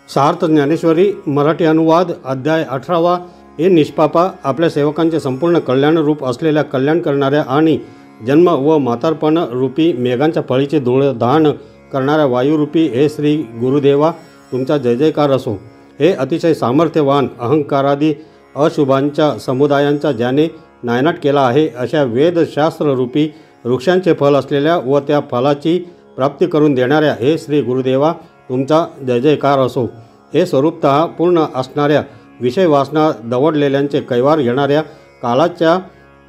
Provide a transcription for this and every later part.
सार्थ ज्ञानेश्वरी मराठी अनुवाद अध्याय 18वा। हे निष्पापा, आपल्या सेवकांचे संपूर्ण कल्याणरूप असलेल्या कल्याण करणाऱ्या आणि जन्म व म्हातारपण रूपी मेघांच्या फळीचे धूळदान करणाऱ्या वायुरूपी हे श्री गुरुदेवा, तुमचा जय जयकार असो। हे अतिशय सामर्थ्यवान, अहंकारादी अशुभांच्या समुदायांचा ज्याने नायनाट केला आहे, अशा वेदशास्त्ररूपी वृक्षांचे फल असलेल्या व त्या फलाची प्राप्ती करून देणाऱ्या हे श्री गुरुदेवा, तुमचा जय जयकार असो। हे स्वरूपतः पूर्ण असणाऱ्या, विषय वासना दवडलेल्यांचे कैवार येणाऱ्या कालाच्या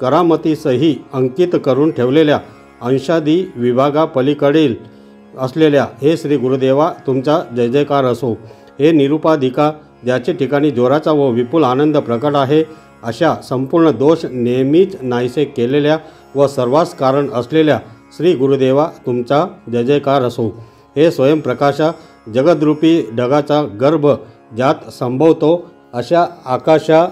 करामतीसही अंकित करून ठेवलेल्या अंशादी विभागापलीकडील असलेल्या हे श्री गुरुदेवा, तुमचा जय जयकार असो। हे निरुपाधिका, ज्याचे ठिकाणी जोराचा व विपुल आनंद प्रकट आहे, अशा संपूर्ण दोष नेहमीच नाहीसे केलेल्या व सर्वास कारण असलेल्या श्री गुरुदेवा, तुमचा जय जयकार असो। हे स्वयंप्रकाशा, जगद्रूपी ढगाचा गर्भ ज्यात संभवतो अशा आकाशा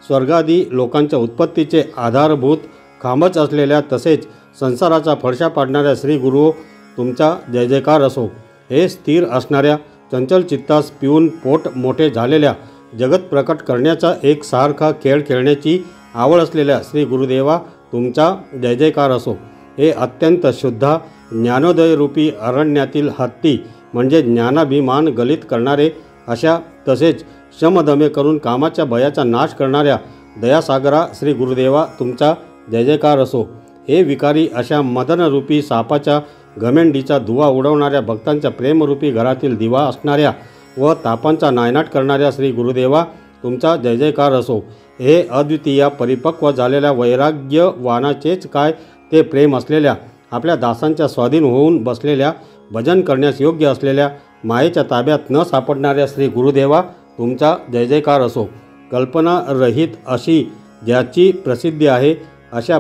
स्वर्गादी लोकांच्या उत्पत्तीचे आधारभूत खांबच असलेल्या, तसेच संसाराचा फडशा पाडणाऱ्या श्री गुरु, तुमचा जय जयकार असो। हे स्थिर असणाऱ्या, चंचल चित्तास पिऊन पोट मोठे झालेल्या, जगत प्रकट करण्याचा एक सारखा खेळ खेळण्याची आवड असलेल्या श्री गुरुदेवा, तुमचा जय जयकार असो। हे अत्यंत शुद्ध ज्ञानोदयरूपी अरण्यातील हत्ती म्हणजे ज्ञानाभिमान गलित करणारे अशा, तसेच शमदमे करून कामाच्या भयाचा नाश करणाऱ्या दयासागरा श्री गुरुदेवा, तुमचा जय जयकार असो। हे विकारी अशा मदनरूपी सापाच्या घमेंडीचा धुवा उडवणाऱ्या भक्तांच्या प्रेमरूपी घरातील दिवा असणाऱ्या व तापांचा नायनाट करणाऱ्या श्री गुरुदेवा, तुमचा जय जयकार असो। हे अद्वितीय परिपक्व झालेल्या वैराग्यवानाचेच काय ते प्रेम असलेल्या, आपल्या दासांच्या स्वाधीन होऊन बसलेल्या, भजन करण्यास योग्य असलेल्या, मायेच्या ताब्यात न सापडणाऱ्या श्री गुरुदेवा, तुमचा जय जयकार असो। कल्पनारहित अशी ज्याची प्रसिद्धी आहे, अशा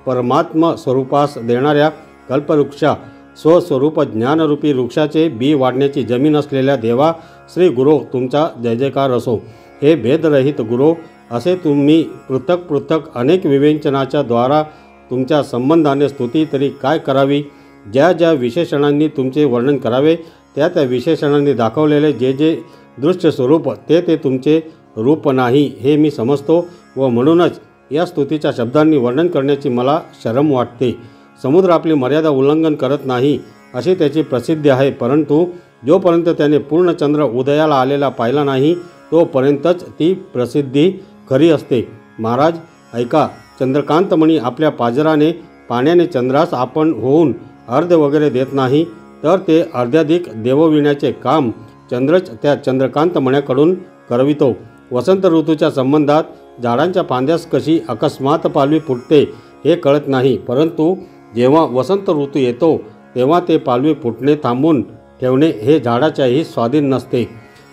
परमात्म स्वरूपास देणाऱ्या कल्पवृक्षा, स्वस्वरूप ज्ञानरूपी वृक्षाचे बी वाढण्याची जमीन असलेल्या देवा श्री गुरो, तुमचा जय जयकार असो। हे भेदरहित गुरो, असे तुम्ही पृथक पृथक अनेक विवेचनाच्या द्वारा तुमच्या संबंधाने स्तुती तरी काय करावी। ज्या ज्या विशेषणांनी तुमचे वर्णन करावे, त्या त्या विशेषणांनी दाखवलेले जे जे दृश्य स्वरूप ते तुमचे रूप नाही, हे मी समजतो व म्हणूनच या स्तुतीच्या शब्दांनी वर्णन करण्याची मला शरम वाटते। समुद्र आपली मर्यादा उल्लंघन करत नाही, अशी त्याची प्रसिद्धी आहे, परंतु जोपर्यंत त्याने पूर्ण चंद्र उदयाला आलेला पाहिला नाही, तोपर्यंतच ती प्रसिद्धी खरी असते। महाराज ऐका, चंद्रकांतमणी आपल्या पाजराने पाण्याने चंद्रास आपण होऊन अर्ध वगैरे देत नाही, तर ते अर्ध्याधिक देवविण्याचे काम चंद्रच त्या चंद्रकांतमण्याकडून करवितो। वसंत ऋतूच्या संबंधात झाडांच्या फांद्यास कशी अकस्मात पालवी फुटते हे कळत नाही, परंतु जेव्हा वसंत ऋतू येतो तेव्हा ते पालवी फुटणे थांबून ठेवणे हे झाडाच्याही स्वाधीन नसते।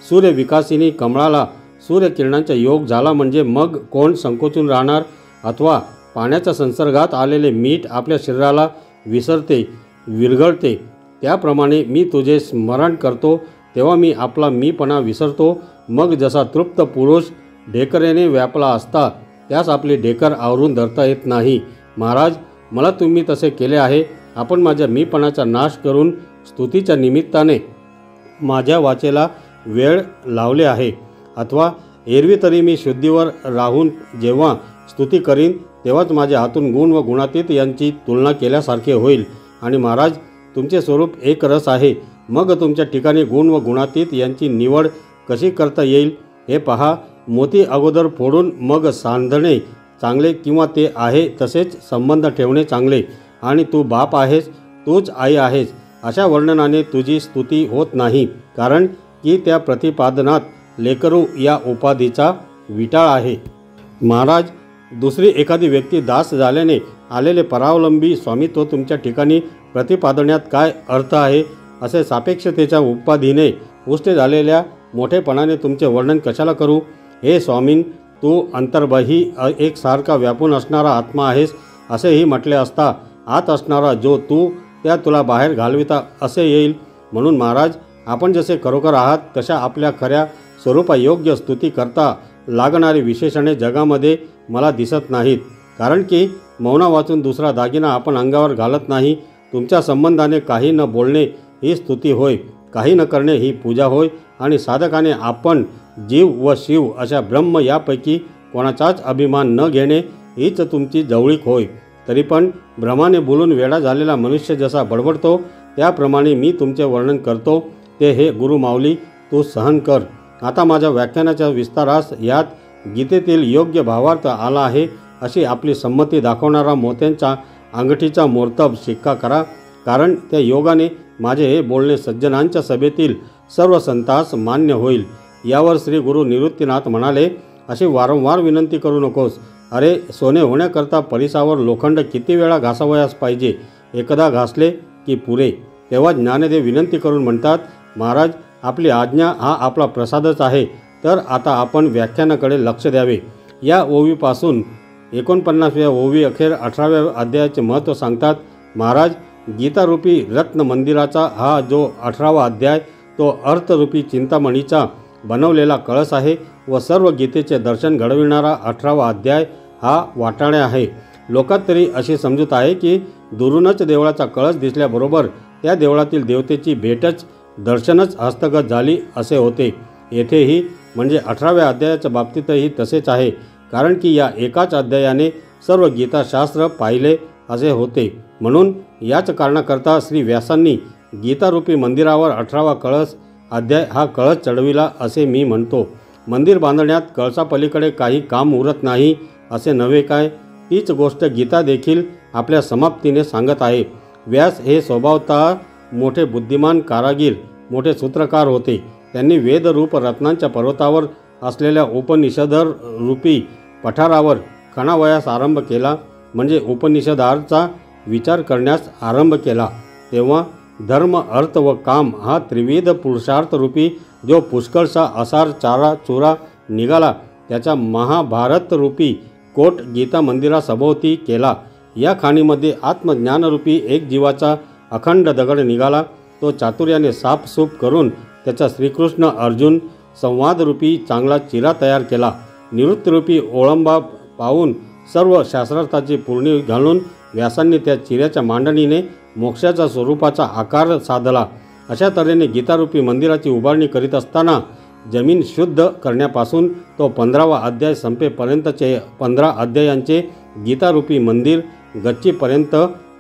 सूर्यविकासिनी कमळाला सूर्यकिरणांचा योग झाला म्हणजे मग कोण संकोचून राहणार, अथवा पाण्याच्या संसर्गात आलेले मीठ आपल्या शरीराला विसरते, विरघळते, त्याप्रमाणे मी तुझे स्मरण करतो तेव्हा मी आपला मीपणा विसरतो। मग जसा तृप्त पुरुष ढेकरेने व्यापला असता त्यास आपली ढेकर आवरून धरता येत नाही। महाराज, मला तुम्ही तसे केले आहे। आपण माझ्या मीपणाचा नाश करून स्तुतीच्या निमित्ताने माझ्या वाचेला वेळ लावले आहे, अथवा एरवी तरी मी शुद्धीवर राहून जेव्हा स्तुती करीन तेव्हाच माझ्या हातून गुण व गुणातीत यांची तुलना केल्यासारखे होईल। आणि महाराज, तुमचे स्वरूप एक रस आहे, मग तुमच्या ठिकाणी गुण व गुणातीत यांची निवड कशी करता येईल हे पहा। मोती अगोदर फोडून मग सांधणे चांगले, किंवा ते आहे तसेच संबंध ठेवणे चांगले। आणि तू बाप आहेस, तूच आई आहेस, अशा वर्णनाने तुझी स्तुती होत नाही, कारण की त्या प्रतिपादनात लेकरू या उपाधीचा विटाळ आहे। महाराज, दुसरी एखादी व्यक्ती दास झाल्याने आलेले परावलंबी स्वामित्व तुमच्या ठिकाणी प्रतिपादण्यात काय अर्थ आहे, असे सापेक्षतेच्या उपाधीने पुष्ट झालेल्या मोठेपणाने तुमचे वर्णन कशाला करू। हे स्वामीन, तू अंतर्बाही एक सारखा व्यापून असणारा आत्मा आहेस, असेही म्हटले असता आत असणारा जो तू त्या तुला बाहेर घालविता असे येईल। म्हणून महाराज, आपण जसे खरोखर आहात तशा आपल्या खऱ्या स्वरूपायोग्य स्तुती करता लागणारी विशेषणे जगामध्ये मला दिसत नाहीत, कारण की मौना वाचून दुसरा दागिना आपण अंगावर घालत नाही। तुमच्या संबंधाने काही न बोलणे ही स्तुती होय, काही न करणे ही पूजा होय, आणि साधकाने आपण जीव व शिव अशा ब्रह्म यापैकी कोणाचाच अभिमान न घेणे हीच तुमची जवळीक होय. तरी पण भ्रमाने बोलून वेडा झालेला मनुष्य जसा बडबडतो त्याप्रमाणे मी तुमचे वर्णन करतो ते हे गुरु माऊली तू सहन कर. आता माझ्या व्याख्यानाच्या विस्तारास यात गीतेतील योग्य भावार्थ आला आहे अशी आपली संमती दाखवणारा मोत्यांच्या अंगठीचा मोर्तब शिक्का करा, कारण त्या योगाने माझे हे बोलणे सज्जनांच्या सभेतील सर्व संतास मान्य होईल. यावर श्री गुरु निवृत्तीनाथ म्हणाले, अशी वारंवार विनंती करू नकोस. अरे सोने होण्याकरता परिसावर लोखंड किती वेळा घासावयास पाहिजे, एकदा घासले की पुरे. तेव्हा ज्ञानदेव विनंती करून म्हणतात, महाराज आपली आज्ञा हा आपला प्रसादच आहे, तर आता आपण व्याख्यानाकडे लक्ष द्यावे. या ओवीपासून 49व्या ओवी अखेर 18व्या अध्यायाचे महत्त्व सांगतात. महाराज गीतारूपी रत्न मंदिराचा हा जो 18वा अध्याय तो अर्थरूपी चिंतामणीचा बनवलेला कळस आहे व सर्व गीतेचे दर्शन घडविणारा 18वा अध्याय हा वाटाण्या आहे. लोकात तरी अशी समजूत आहे की दुरूनच देवळाचा कळस दिसल्याबरोबर त्या देवळातील देवतेची भेटच दर्शनच हस्तगत झाली असे होते. येथेही म्हणजे 18व्या अध्यायाच्या बाबतीतही तसेच आहे, कारण की या एकाच अध्यायाने सर्व गीताशास्त्र पाहिले असे होते. म्हणून याच कारणाकरता श्री व्यासांनी गीतारूपी मंदिरावर 18वा कळस अध्याय हा कळस चढविला असे मी म्हणतो. मंदिर बांधण्यात कळसापलीकडे काही काम उरत नाही असे नव्हे काय, तीच गोष्ट गीता देखील आपल्या समाप्तीने सांगत आहे. व्यास हे स्वभावतः मोठे बुद्धिमान कारागीर, मोठे सूत्रकार होते. त्यांनी वेदरूप रत्नांच्या पर्वतावर असलेल्या उपनिषदर रूपी पठारावर खणावयास आरंभ केला, म्हणजे उपनिषदार्चा विचार करण्यास आरंभ केला. तेव्हा धर्म अर्थ व काम हा त्रिविध पुरुषार्थ रूपी जो पुष्कळसा असार चारा चुरा निघाला त्याचा महाभारत रूपी कोट गीता मंदिरासभोवती केला. या खाणीमध्ये आत्मज्ञानरूपी एक जीवाचा अखंड दगड निघाला. तो चातुर्याने साफसूफ करून त्याचा श्रीकृष्ण अर्जुन संवादरूपी चांगला चिरा तयार केला. निवृत्तीरूपी ओळंबा पाहून सर्व शास्त्रार्थाची पूर्णी घालून व्यासांनी त्या चिऱ्याच्या मांडणीने मोक्षाच्या स्वरूपाचा आकार साधला. अशा तऱ्हेने गीतारूपी मंदिराची उभारणी करीत असताना जमीन शुद्ध करण्यापासून तो 15वा अध्याय संपेपर्यंतचे 15 अध्यायांचे गीतारूपी मंदिर गच्चीपर्यंत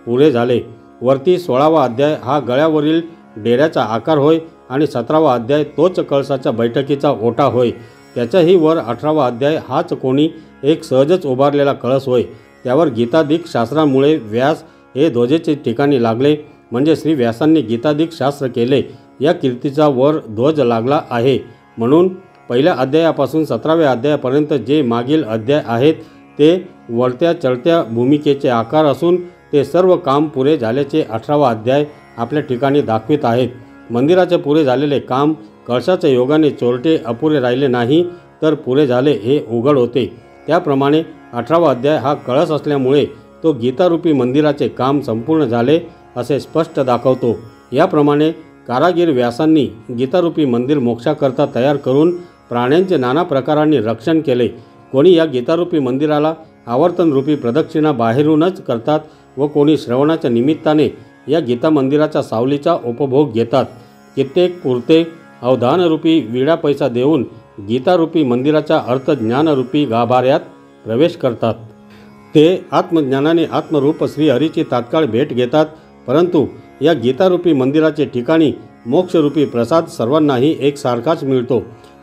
पुरे झाले. वरती 16वा अध्याय हा गळ्यावरील डेऱ्याचा आकार होय आणि 17वा अध्याय तोच कळसाच्या बैठकीचा ओटा होय. त्याच्याही वर 18वा अध्याय हाच कोणी एक सहजच उभारलेला कळस होय. त्यावर गीतादिक शास्त्रामुळे व्यास हे ध्वजेचे ठिकाणी लागले, म्हणजे श्री व्यासांनी गीतादिक शास्त्र केले या कीर्तीचा वर ध्वज लागला आहे. म्हणून पहिल्या अध्यायापासून 17व्या अध्यायापर्यंत जे मागील अध्याय आहेत ते वळत्या चढत्या भूमिकेचे आकार असून ते सर्व काम पुरे झाल्याचे 18वा अध्याय आपल्या ठिकाणी दाखवित आहेत. मंदिराचे पुरे झालेले काम कळसाच्या योगाने चोरटे अपुरे राहिले नाही तर पुरे झाले हे उघड होते. त्याप्रमाणे 18वा अध्याय हा कळस असल्यामुळे तो गीतारूपी मंदिराचे काम संपूर्ण झाले असे स्पष्ट दाखवतो. याप्रमाणे कारागीर व्यासांनी गीतारूपी मंदिर मोक्षाकरता तयार करून प्राण्यांचे नाना प्रकारांनी रक्षण केले. कोणी या गीतारूपी मंदिराला आवर्तनरूपी प्रदक्षिणा बाहेरूनच करतात व कोणी श्रवणाच्या निमित्ताने या गीता मंदिराच्या सावलीचा उपभोग घेतात. कित्येक पुरते अवधानरूपी विडा पैसा देऊन गीतारूपी मंदिराच्या अर्थज्ञानरूपी गाभाऱ्यात प्रवेश करतात. ते आत्मज्ञानाने आत्मरूप श्रीहरीची तात्काळ भेट घेतात. परंतु या गीतारूपी मंदिराचे ठिकाणी मोक्षरूपी प्रसाद सर्वांनाही एकसारखाच मिळतो.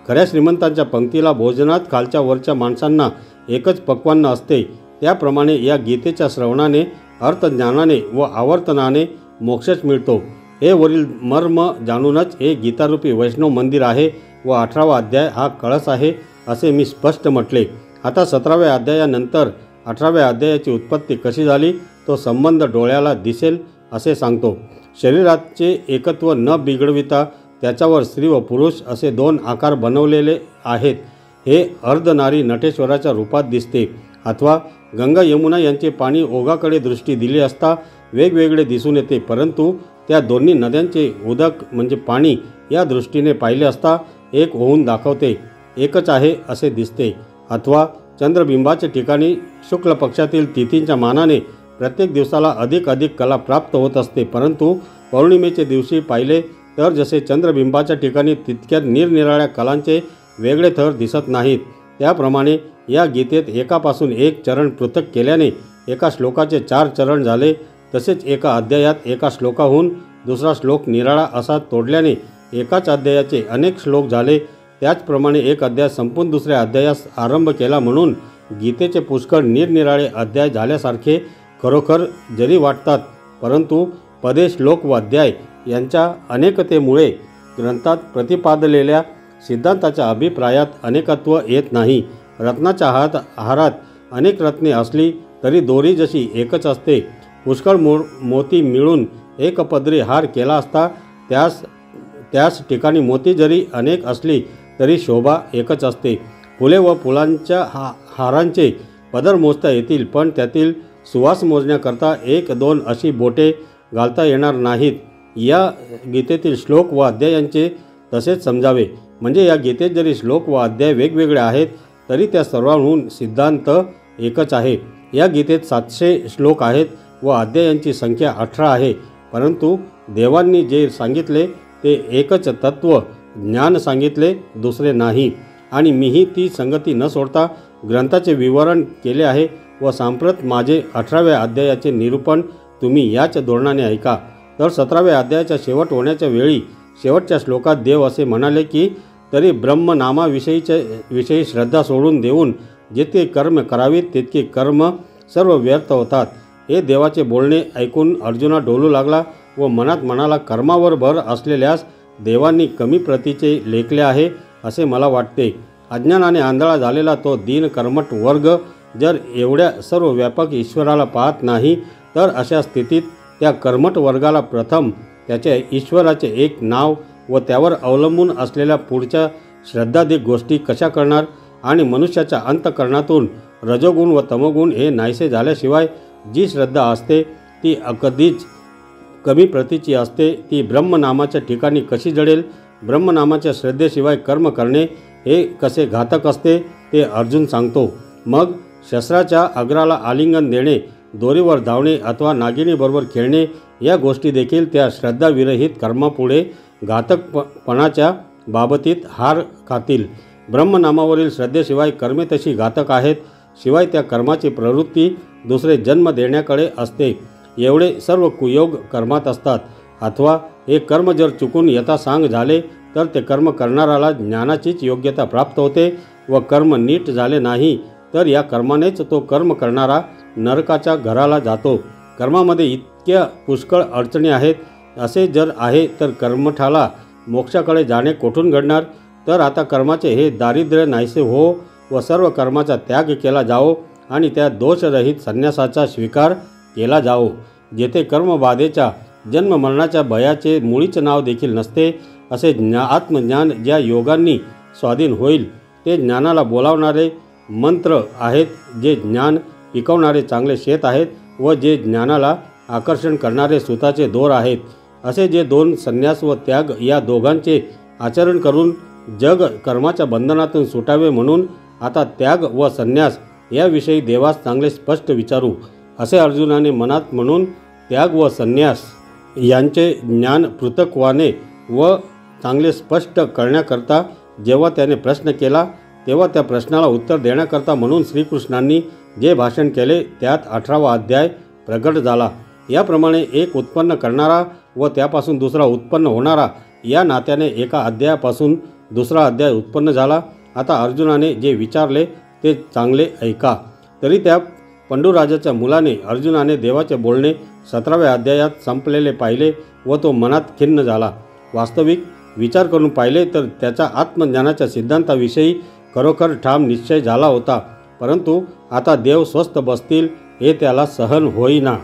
खऱ्या श्रीमंतांच्या पंक्तीला भोजनात खालच्या वरच्या माणसांना एकच पक्वान्न असते. त्याप्रमाणे या गीतेच्या श्रवणाने अर्थज्ञानाने व आवर्तनाने मोक्षच मिळतो. हे वरील मर्म जाणूनच हे गीतारूपी वैष्णव मंदिर आहे व 18वा अध्याय हा कळस आहे असे मी स्पष्ट म्हटले. आता 17व्या अध्यायानंतर 18व्या अध्यायाची उत्पत्ती कशी झाली तो संबंध डोळ्याला दिसेल असे सांगतो. शरीराचे एकत्व न बिघडविता त्याच्यावर स्त्री व पुरुष असे 2 आकार बनवलेले आहेत. हे अर्धनारी नटेश्वराच्या रूपात दिसते. अथवा गंगा यमुना यांचे पाणी ओघाकडे दृष्टी दिली असता वेगवेगळे दिसून येते, परंतु त्या दोन्ही नद्यांचे उदक म्हणजे पाणी या दृष्टीने पाहिले असता एक होऊन दाखवते, एकच आहे असे दिसते. अथवा चंद्रबिंबाच्या ठिकाणी शुक्ल पक्षातील तिथींच्या मानाने प्रत्येक दिवसाला अधिक कला प्राप्त होत असते, परंतु पौर्णिमेच्या दिवशी पाहिले तर जसे चंद्रबिंबाच्या ठिकाणी तितक्यात निरनिराळ्या कलांचे वेगळे थर दिसत नाहीत, त्याप्रमाणे या गीतेत एकापासून एक चरण पृथक केल्याने एका श्लोकाचे 4 चरण झाले. तसेच एका अध्यायात एका श्लोकाहून दुसरा श्लोक निराळा असा तोडल्याने एकाच अध्यायाचे अनेक श्लोक झाले. त्याचप्रमाणे एक अध्याय संपून दुसऱ्या अध्यायास आरंभ केला म्हणून गीतेचे पुष्कळ निरनिराळे अध्याय झाल्यासारखे खरोखर जरी वाटतात, परंतु पदे, श्लोक व अध्याय यांच्या अनेकतेमुळे ग्रंथात प्रतिपादलेल्या सिद्धांताच्या अभिप्रायात अनेकत्व येत नाही. रत्नाच्या हारात अनेक रत्ने असली तरी दोरी जशी एकच असते. पुष्कळ मोती मिळून एक पदरी हार केला असता त्याच ठिकाणी मोती जरी अनेक असली तरी शोभा एकच असते. फुले व फुलांच्या हारांचे पदर मोजता येतील, पण त्यातील सुवास मोजण्याकरता 1-2 अशी बोटे घालता येणार नाहीत. या गीतेतील श्लोक व अध्यायांचे तसेच समजावे. म्हणजे या गीतेत जरी श्लोक व अध्याय वेगवेगळे आहेत तरी त्या सर्वांहून सिद्धांत एकच आहे. या गीतेत 700 श्लोक आहेत व अध्यायांची संख्या 18 आहे, परंतु देवांनी जे सांगितले ते एकच तत्व ज्ञान सांगितले, दुसरे नाही. आणि मीही ती संगती न सोडता ग्रंथाचे विवरण केले आहे व सांप्रत माझे 18व्या अध्यायाचे निरूपण तुम्ही याच धोरणाने ऐका. तर 17व्या अध्यायाच्या शेवट होण्याच्या वेळी शेवटच्या श्लोकात देव असे म्हणाले की तरी ब्रह्मनामाविषयी श्रद्धा सोडून देऊन जितके कर्म करावीत तितके कर्म सर्व व्यर्थ होतात. हे देवाचे बोलणे ऐकून अर्जुना डोलू लागला व मनात म्हणाला, कर्मावर भर असलेल्यास देवांनी कमी प्रतीचे लेखले आहे असे मला वाटते. अज्ञानाने आंधळा झालेला तो दीन कर्मठ वर्ग जर एवढ्या सर्व व्यापक ईश्वराला पाहत नाही तर अशा स्थितीत त्या कर्मठ वर्गाला प्रथम त्याच्या ईश्वराचे एक नाव व त्यावर अवलंबून असलेल्या पुढच्या श्रद्धाधिक गोष्टी कशा करणार. आणि मनुष्याच्या अंतःकरणातून रजोगुण व तमोगुण हे नाहीसे झाल्याशिवाय जी श्रद्धा असते ती कधीच कमी प्रतीची असते. ती ब्रह्मनामाच्या ठिकाणी कशी जडेल. ब्रह्मनामाच्या श्रद्धेशिवाय कर्म करणे हे कसे घातक असते ते अर्जुन सांगतो. मग शस्त्राच्या अग्राला आलिंगन देणे, दोरीवर धावणे अथवा नागिनीबरोबर खेळणे या गोष्टी देखील त्या श्रद्धाविरहित कर्मापुढे घातकपणाच्या बाबतीत हार खातील. ब्रह्मनामावरील श्रद्धेशिवाय कर्मे तशी घातक आहेत. शिवाय त्या कर्माची प्रवृत्ती दुसरे जन्म देण्याकडे असते. एवढे सर्व कुयोग कर्मात असतात. अथवा हे कर्म जर चुकून यथासांग झाले तर ते कर्म करणाराला ज्ञानाचीच योग्यता प्राप्त होते व कर्म नीट झाले नाही तर या कर्मानेच तो कर्म करणारा नरकाच्या घराला जातो. कर्मामध्ये इतक्या पुष्कळ अडचणी आहेत. असे जर आहे तर कर्मठाला मोक्षाकडे जाणे कोठून घडणार. तर आता कर्माचे हे दारिद्र्य नाहीसे हो व सर्व कर्माचा त्याग केला जाओ आणि त्या दोषरहित संन्यासाचा स्वीकार केला जाओ. जेथे कर्मबाधेच्या जन्ममरणाच्या भयाचे मुळीच नाव देखील नसते असे आत्मज्ञान ज्या योगांनी स्वाधीन होईल ते ज्ञानाला बोलावणारे मंत्र आहेत. जे ज्ञान पिकवणारे चांगले शेत आहेत व जे ज्ञानाला आकर्षण करणारे सुताचे दोर आहेत. असे जे 2 संन्यास व त्याग या दोघांचे आचरण करून जग कर्माच्या बंधनातून सुटावे म्हणून आता त्याग व संन्यास याविषयी देवास चांगले स्पष्ट विचारू असे अर्जुनाने मनात म्हणून त्याग व संन्यास यांचे ज्ञान पृथक्वाने व चांगले स्पष्ट करण्याकरता जेव्हा त्याने प्रश्न केला तेव्हा त्या प्रश्नाला उत्तर देण्याकरता म्हणून श्रीकृष्णांनी जे भाषण केले त्यात 18वा अध्याय प्रगट झाला. याप्रमाणे एक उत्पन्न करणारा व त्यापासून दुसरा उत्पन्न होणारा या नात्याने एका अध्यायापासून दुसरा अध्याय उत्पन्न झाला. आता अर्जुनाने जे विचारले ते चांगले ऐका. तरी त्या पंडुराजाच्या मुलाने अर्जुनाने देवाचे बोलणे 17व्या अध्यायात संपलेले पाहिले व तो मनात खिन्न झाला. वास्तविक विचार करून पाहिले तर त्याच्या आत्मज्ञानाच्या सिद्धांताविषयी खरोखर ठाम निश्चय झाला होता, परंतु आता देव स्वस्थ बसतील हे त्याला सहन होईना.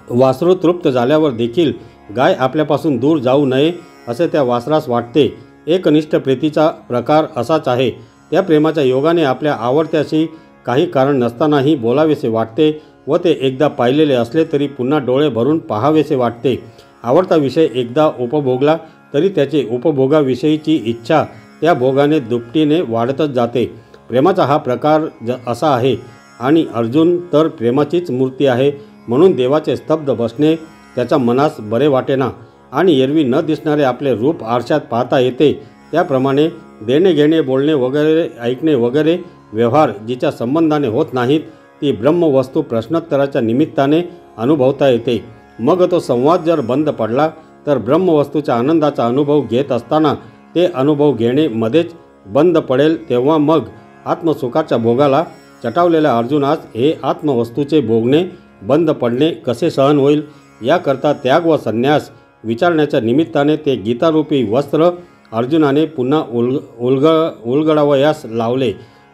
वासरू तृप्त झाल्यावर देखील गाय आपल्यापासून दूर जाऊ नये असे त्या वासरास वाटते. एकनिष्ठ प्रीतीचा प्रकार असाच आहे. त्या प्रेमाच्या योगाने आपल्या आवडत्याशी काही कारण नसतानाही बोलावेसे वाटते व ते एकदा पाहिलेले असले तरी पुन्हा डोळे भरून पाहावेसे वाटते. आवडता विषय एकदा उपभोगला तरी त्याचे उपभोगाविषयीची इच्छा त्या भोगाने दुपटीने वाढतच जाते. प्रेमाचा हा प्रकार असा आहे आणि अर्जुन तर प्रेमाचीच मूर्ती आहे म्हणून देवाचे स्तब्ध बसणे त्याच्या मनास बरे वाटेना. आणि एरवी न दिसणारे आपले रूप आरशात पाहता येते, त्याप्रमाणे देणे घेणे, बोलणे वगैरे, ऐकणे वगैरे व्यवहार जिच्या संबंधाने होत नाहीत, ती ब्रह्मवस्तू प्रश्नोत्तराच्या निमित्ताने अनुभवता येते. मग तो संवाद जर बंद पडला तर ब्रह्मवस्तूच्या आनंदाचा अनुभव घेत असताना ते अनुभव घेणे मध्येच बंद पडेल. तेव्हा मग आत्मसुखाच्या भोगाला चटावलेल्या अर्जुनास हे आत्मवस्तूचे भोगणे बंद पडणे कसे सहन होईल? याकरता त्याग व संन्यास विचारण्याच्या निमित्ताने ते गीतारूपी वस्त्र अर्जुनाने पुन्हा उलगडावयास लावले.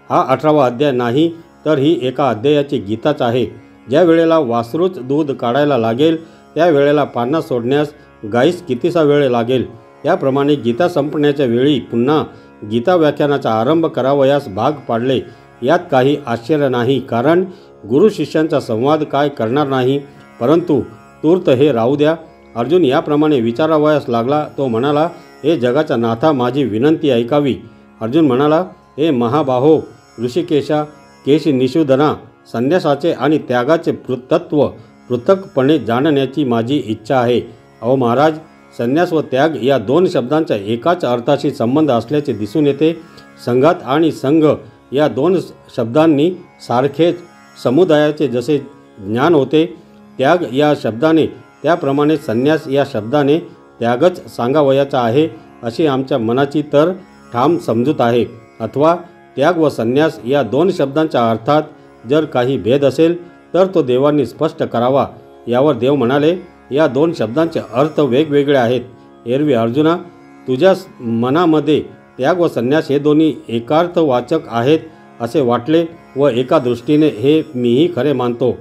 हा 18वा अध्याय नाही तर ही एका अध्यायाची गीताच आहे. ज्या वेळेला वासरूच दूध काढायला लागेल त्या वेळेला पान्हा सोडण्यास गाईस कितीसा वेळ लागेल, त्याप्रमाणे गीता संपण्याच्या वेळी पुन्हा गीता व्याख्यानाचा आरंभ करावयास भाग पाडले. यात काही आश्चर्य नाही, कारण गुरु शिष्यांचा संवाद काय करणार नाही. परंतु तूर्त हे राहू द्या. अर्जुन याप्रमाणे विचारावयास लागला. तो म्हणाला, हे जगाच्या नाथा, माझी विनंती ऐकावी. अर्जुन म्हणाला, हे महाबाहो ऋषिकेशा, केशी निषूदना, संन्यासाचे आणि त्यागाचे तत्त्व पृथक्पणे जाणण्याची माझी इच्छा आहे. अहो महाराज, संन्यास व त्याग या दोन शब्दांचा एकाच अर्थाशी संबंध असल्याचे दिसून येते. संघात आणि संघ या दोन शब्दांनी सारखेच समुदायाचे जसे ज्ञान होते त्याग या शब्दाने, त्याप्रमाणे संन्यास या शब्दाने त्यागच सांगावयाचा आहे, अशी आमच्या मनाची तर ठाम समजूत आहे. अथवा त्याग व संन्यास या दोन शब्दांच्या अर्थात जर काही भेद असेल तर तो देवांनी स्पष्ट करावा. यावर देव म्हणाले, या दोन शब्दांचे अर्थ वेगवेगळे आहेत. एरवी अर्जुना, तुझ्या मनामध्ये त्याग व संन्यास हे दोन्ही एकार्थवाचक आहेत असे वाटले व एका दृष्टीने हे मीही खरे मानतो.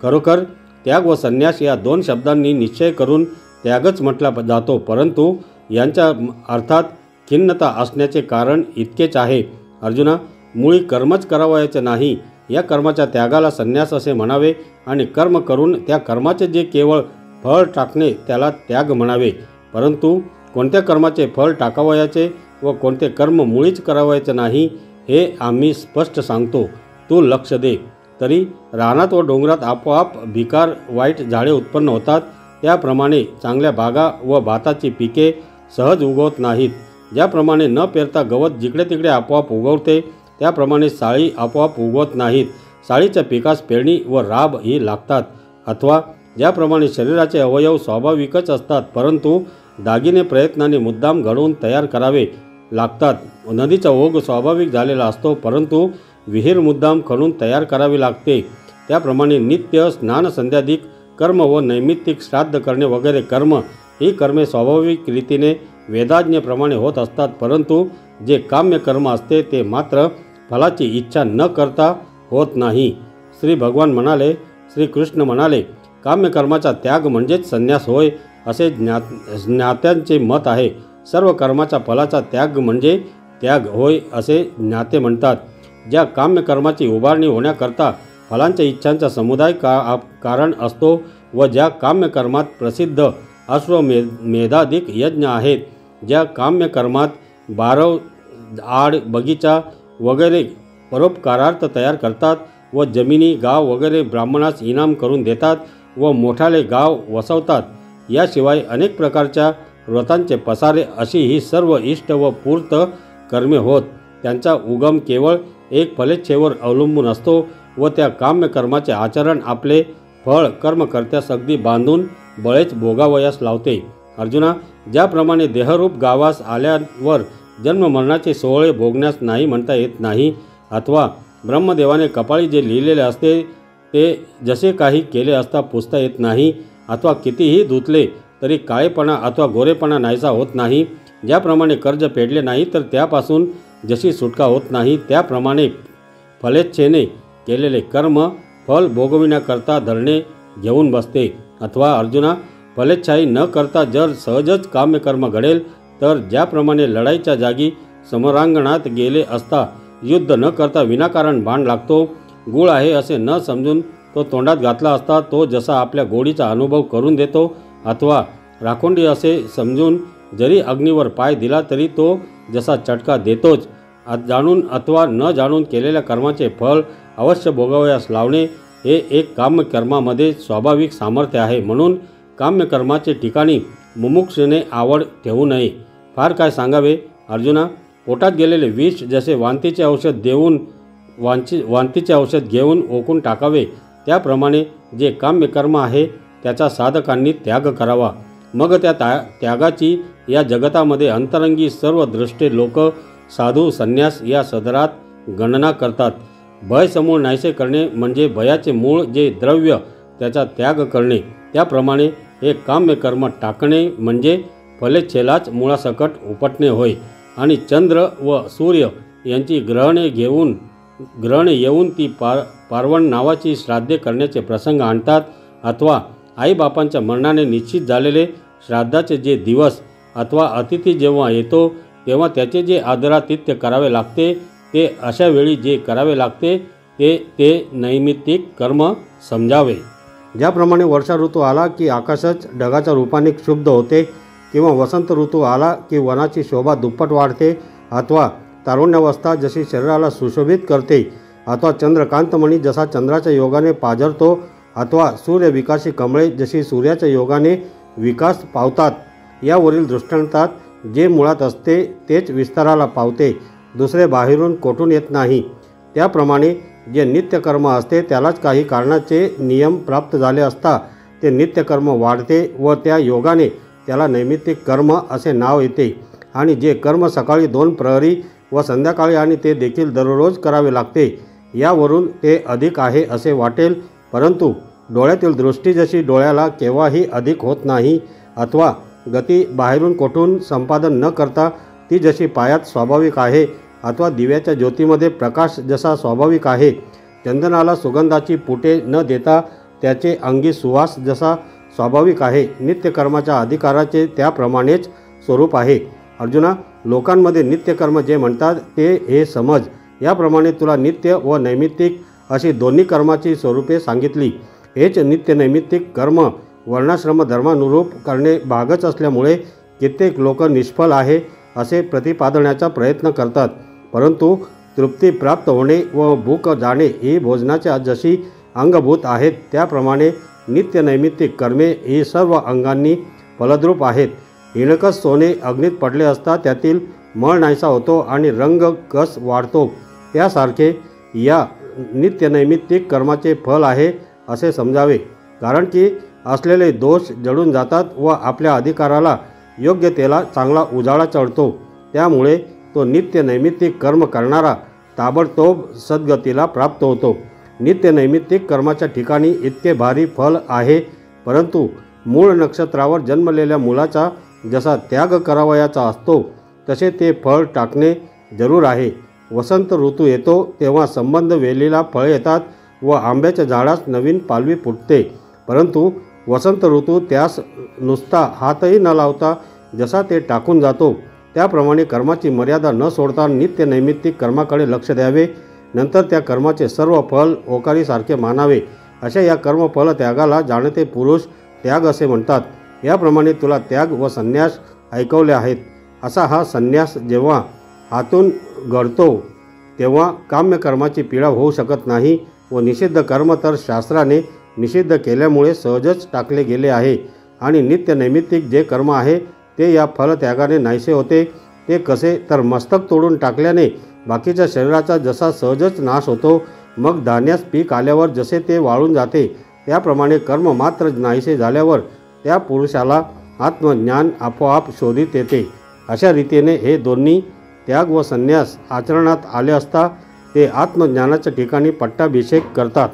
खरोखर त्याग व संन्यास या दोन शब्दांनी निश्चय करून त्यागच म्हटला जातो, परंतु यांच्या अर्थात खिन्नता असण्याचे कारण इतकेच आहे. अर्जुना, मुळी कर्मच करावयाचे नाही. या कर्माच्या त्यागाला संन्यास असे म्हणावे आणि कर्म करून त्या कर्माचे जे केवळ फळ टाकणे त्याला त्याग म्हणावे. परंतु कोणत्या कर्माचे फळ टाकावयाचे व कोणते कर्म मुळीच करावयाचे नाही हे आम्ही स्पष्ट सांगतो. तू लक्ष दे. तरी रानात व डोंगरात आपोआप भिकार वाईट झाडे उत्पन्न होतात, त्याप्रमाणे चांगल्या बागा व भाताची पिके सहज उगवत नाहीत. ज्याप्रमाणे न पेरता गवत जिकडे तिकडे आपोआप उगवते, त्याप्रमाणे साळी आपोआप उगवत नाहीत. साळीच्या पिकास पेरणी व राब ही लागतात. अथवा ज्याप्रमाणे शरीराचे अवयव स्वाभाविकच असतात, परंतु दागिने प्रयत्नाने मुद्दाम घडवून तयार करावे लागतात. नदीचा ओघ स्वाभाविक झालेला असतो, परंतु विहीर मुद्दाम खणून तयार करावी लागते. त्याप्रमाणे नित्य स्नान संध्यादिक कर्म व नैमित्तिक श्राद्ध करणे वगैरे कर्म ही कर्मे स्वाभाविक रीतीने वेदाज्ञेप्रमाणे होत असतात, परंतु जे काम्य कर्म असते ते मात्र फलाची इच्छा न करता होत नाही. श्री भगवान म्हणाले, श्रीकृष्ण म्हणाले, काम्यकर्माचा त्याग म्हणजेच संन्यास होय असे ज्ञात्यांचे मत आहे. सर्व कर्माचा फलाचा त्याग म्हणजे त्याग होय असे ज्ञाते म्हणतात. ज्या काम्यकर्माची उभारणी होण्याकरता फलांच्या इच्छांचा समुदाय कारण असतो व ज्या काम्यकर्मात प्रसिद्ध अश्वमेधाधिक यज्ञ आहेत, ज्या काम्यकर्मात बारव, आड, बगीचा वगैरे परोपकारार्थ तयार करतात व जमिनी, गाव वगैरे ब्राह्मणास इनाम करून देतात व मोठाले गाव वसवतात, याशिवाय अनेक प्रकारच्या व्रतांचे पसारे, अशी ही सर्व इष्ट व पूर्त कर्मे होत. त्यांचा उगम केवळ एक फलेच्छेवर अवलंबून असतो व त्या काम्यकर्माचे आचरण आपले फळ कर्मकर्त्यास अगदी बांधून बळेच भोगावयास लावते. अर्जुना, ज्याप्रमाणे देहरूप गावास आल्यावर जन्ममरणाचे सोहळे भोगण्यास नाही म्हणता येत नाही, अथवा ब्रह्मदेवाने कपाळी जे लिहिलेले असते ते जसे काही केले असता पुसता येत नाही, अथवा कितीही धुतले तरी काळेपणा अथवा गोरेपणा नाहीसा होत नाही, ज्याप्रमाणे कर्ज फेडले नाही तर त्यापासून जशी सुटका होत नाही, त्याप्रमाणे फलेच्छेने केलेले कर्म फल भोगविण्याकरता धरणे घेऊन बसते. अथवा अर्जुना, फलेच्छाई न करता जर सहजच काम्यकर्म घडेल तर ज्याप्रमाणे लढाईच्या जागी समरांगणात गेले असता युद्ध न करता विनाकारण बाण लागतो, गुळ आहे असे न समजून तो तोंडात घातला असता तो जसा आपल्या गोडीचा अनुभव करून देतो, अथवा राखोंडी असे समजून जरी अग्नीवर पाय दिला तरी तो जसा चटका देतोच, जाणून अथवा न जाणून केलेल्या कर्माचे फळ अवश्य भोगावयास लावणे हे एक काम्यकर्मामध्ये स्वाभाविक सामर्थ्य आहे. म्हणून काम्यकर्माचे ठिकाणी मुमुक्षुने आवड ठेवू नये. फार काय सांगावे अर्जुना. पोटात गेलेले विष जसे वांतीचे औषध देऊन वांतीचे औषध घेऊन ओकून टाकावे, त्याप्रमाणे जे काम्यकर्म आहे त्याचा साधकांनी त्याग करावा. मग त्या त्यागाची या जगतामध्ये अंतरंगी सर्व द्रष्टे लोक साधू संन्यास या सदरात गणना करतात. भय समूळ नाहीसे करणे म्हणजे भयाचे मूळ जे द्रव्य त्याचा त्याग करणे. त्याप्रमाणे हे काम्यकर्म टाकणे म्हणजे फलेच्छेलाच मुळासकट उपटणे होय. आणि चंद्र व सूर्य यांची ग्रहणे येऊन ती पार्वण नावाची श्राद्धे करण्याचे प्रसंग आणतात. अथवा आईबापांच्या मरणाने निश्चित झालेले श्राद्धाचे जे दिवस अथवा अतिथी जेव्हा येतो तेव्हा त्याचे जे आदरातिथ्य करावे लागते, ते अशा वेळी जे करावे लागते ते नैमित्तिक कर्म समजावे. ज्याप्रमाणे वर्षा ऋतू आला की आकाशच ढगाच्या रूपाने क्षुब्ध होते, किंवा वसंत ऋतू आला की वनाची शोभा दुप्पट वाढते, अथवा तारुण्यावस्था जशी शरीराला सुशोभित करते, अथवा चंद्रकांतमणी जसा चंद्राच्या योगाने पाझरतो, अथवा सूर्यविकासी कमळे जशी सूर्याच्या योगाने विकास पावतात, यावरील दृष्टांतात जे मुळात असते तेच विस्ताराला पावते, दुसरे बाहेरून कोठून येत नाही. त्याप्रमाणे जे नित्यकर्म असते त्यालाच काही कारणाचे नियम प्राप्त झाले असता ते नित्यकर्म वाढते व त्या योगाने त्याला नैमित्तिक कर्म असे नाव येते. आणि जे कर्म सकाळी 2 प्रहरी व संध्याकाळी आणि ते देखील दररोज करावे लागते, यावरून ते अधिक आहे असे वाटेल. परंतु डोळ्यातील दृष्टी जशी डोळ्याला केव्हाही अधिक होत नाही, अथवा गती बाहेरून कोठून संपादन न करता ती जशी पायात स्वाभाविक आहे, अथवा दिव्याच्या ज्योतीमध्ये प्रकाश जसा स्वाभाविक आहे, चंदनाला सुगंधाची पुटे न देता त्याचे अंगी सुवास जसा स्वाभाविक आहे, नित्यकर्माच्या अधिकाराचे त्याप्रमाणेच स्वरूप आहे. अर्जुना, लोकांमध्ये नित्यकर्म जे म्हणतात ते हे समज. याप्रमाणे तुला नित्य व नैमित्तिक अशी दोन्ही कर्माची स्वरूपे सांगितली. हेच नित्य नैमित्तिक कर्म वर्णाश्रम धर्मानुरूप करणे भागच असल्यामुळे कित्येक लोक निष्फल आहे असे प्रतिपादण्याचा प्रयत्न करतात. परंतु तृप्ती प्राप्त होणे व भूक जाणे ही भोजनाच्या जशी अंगभूत आहेत, त्याप्रमाणे नित्य नैमित्तिक कर्मे ही सर्व अंगांनी फलद्रूप आहेत. हिणकस सोने अग्नीत पडले असता त्यातील मळ नाहीसा होतो आणि रंग कस वाढतो, त्यासारखे या नित्य नैमित्तिक कर्माचे फल आहे असे समजावे. कारण की असलेले दोष जळून जातात व आपल्या अधिकाराला योग्यतेला चांगला उजाळा चढतो. त्यामुळे तो नित्य नैमित्तिक कर्म करणारा ताबडतोब सद्गतीला प्राप्त होतो. नित्य नैमित्तिक कर्माच्या ठिकाणी इतके भारी फल आहे, परंतु मूळ नक्षत्रावर जन्मलेल्या मुलाचा जसा त्याग करावयाचा असतो तसे ते फळ टाकणे जरूर आहे. वसंत ऋतू येतो तेव्हा संबंध वेलीला फळे येतात व आंब्याच्या झाडास नवीन पालवी फुटते, परंतु वसंत ऋतू त्यास नुसता हातही न लावता जसा ते टाकून जातो, त्याप्रमाणे कर्माची मर्यादा न सोडता नित्य नैमित्तिक कर्माकडे लक्ष द्यावे. नंतर त्या कर्माचे सर्व फल ओकारीसारखे मानावे. अशा या कर्मफल त्यागाला जाणते पुरुष त्याग असे म्हणतात. याप्रमाणे तुला त्याग व संन्यास ऐकवले आहेत. असा हा संन्यास जेव्हा हातून घडतो तेव्हा काम्यकर्माची पीडा होऊ शकत नाही व निषिद्ध कर्म तर शास्त्राने निषिद्ध केल्यामुळे सहजच टाकले गेले आहे. आणि नित्य नैमित्तिक जे कर्म आहे ते या फलत्यागाने नाहीसे होते. ते कसे तर मस्तक तोडून टाकल्याने बाकीच्या शरीराचा जसा सहजच नाश होतो, मग धान्यास पीक आल्यावर जसे ते वाळून जाते, त्याप्रमाणे कर्म मात्र नाहीसे झाल्यावर त्या पुरुषाला आत्मज्ञान आपोआप शोधित येते. अशा रीतीने हे दोन्ही त्याग व संन्यास आचरणात आले असता ते आत्मज्ञानाच्या ठिकाणी पट्टाभिषेक करतात.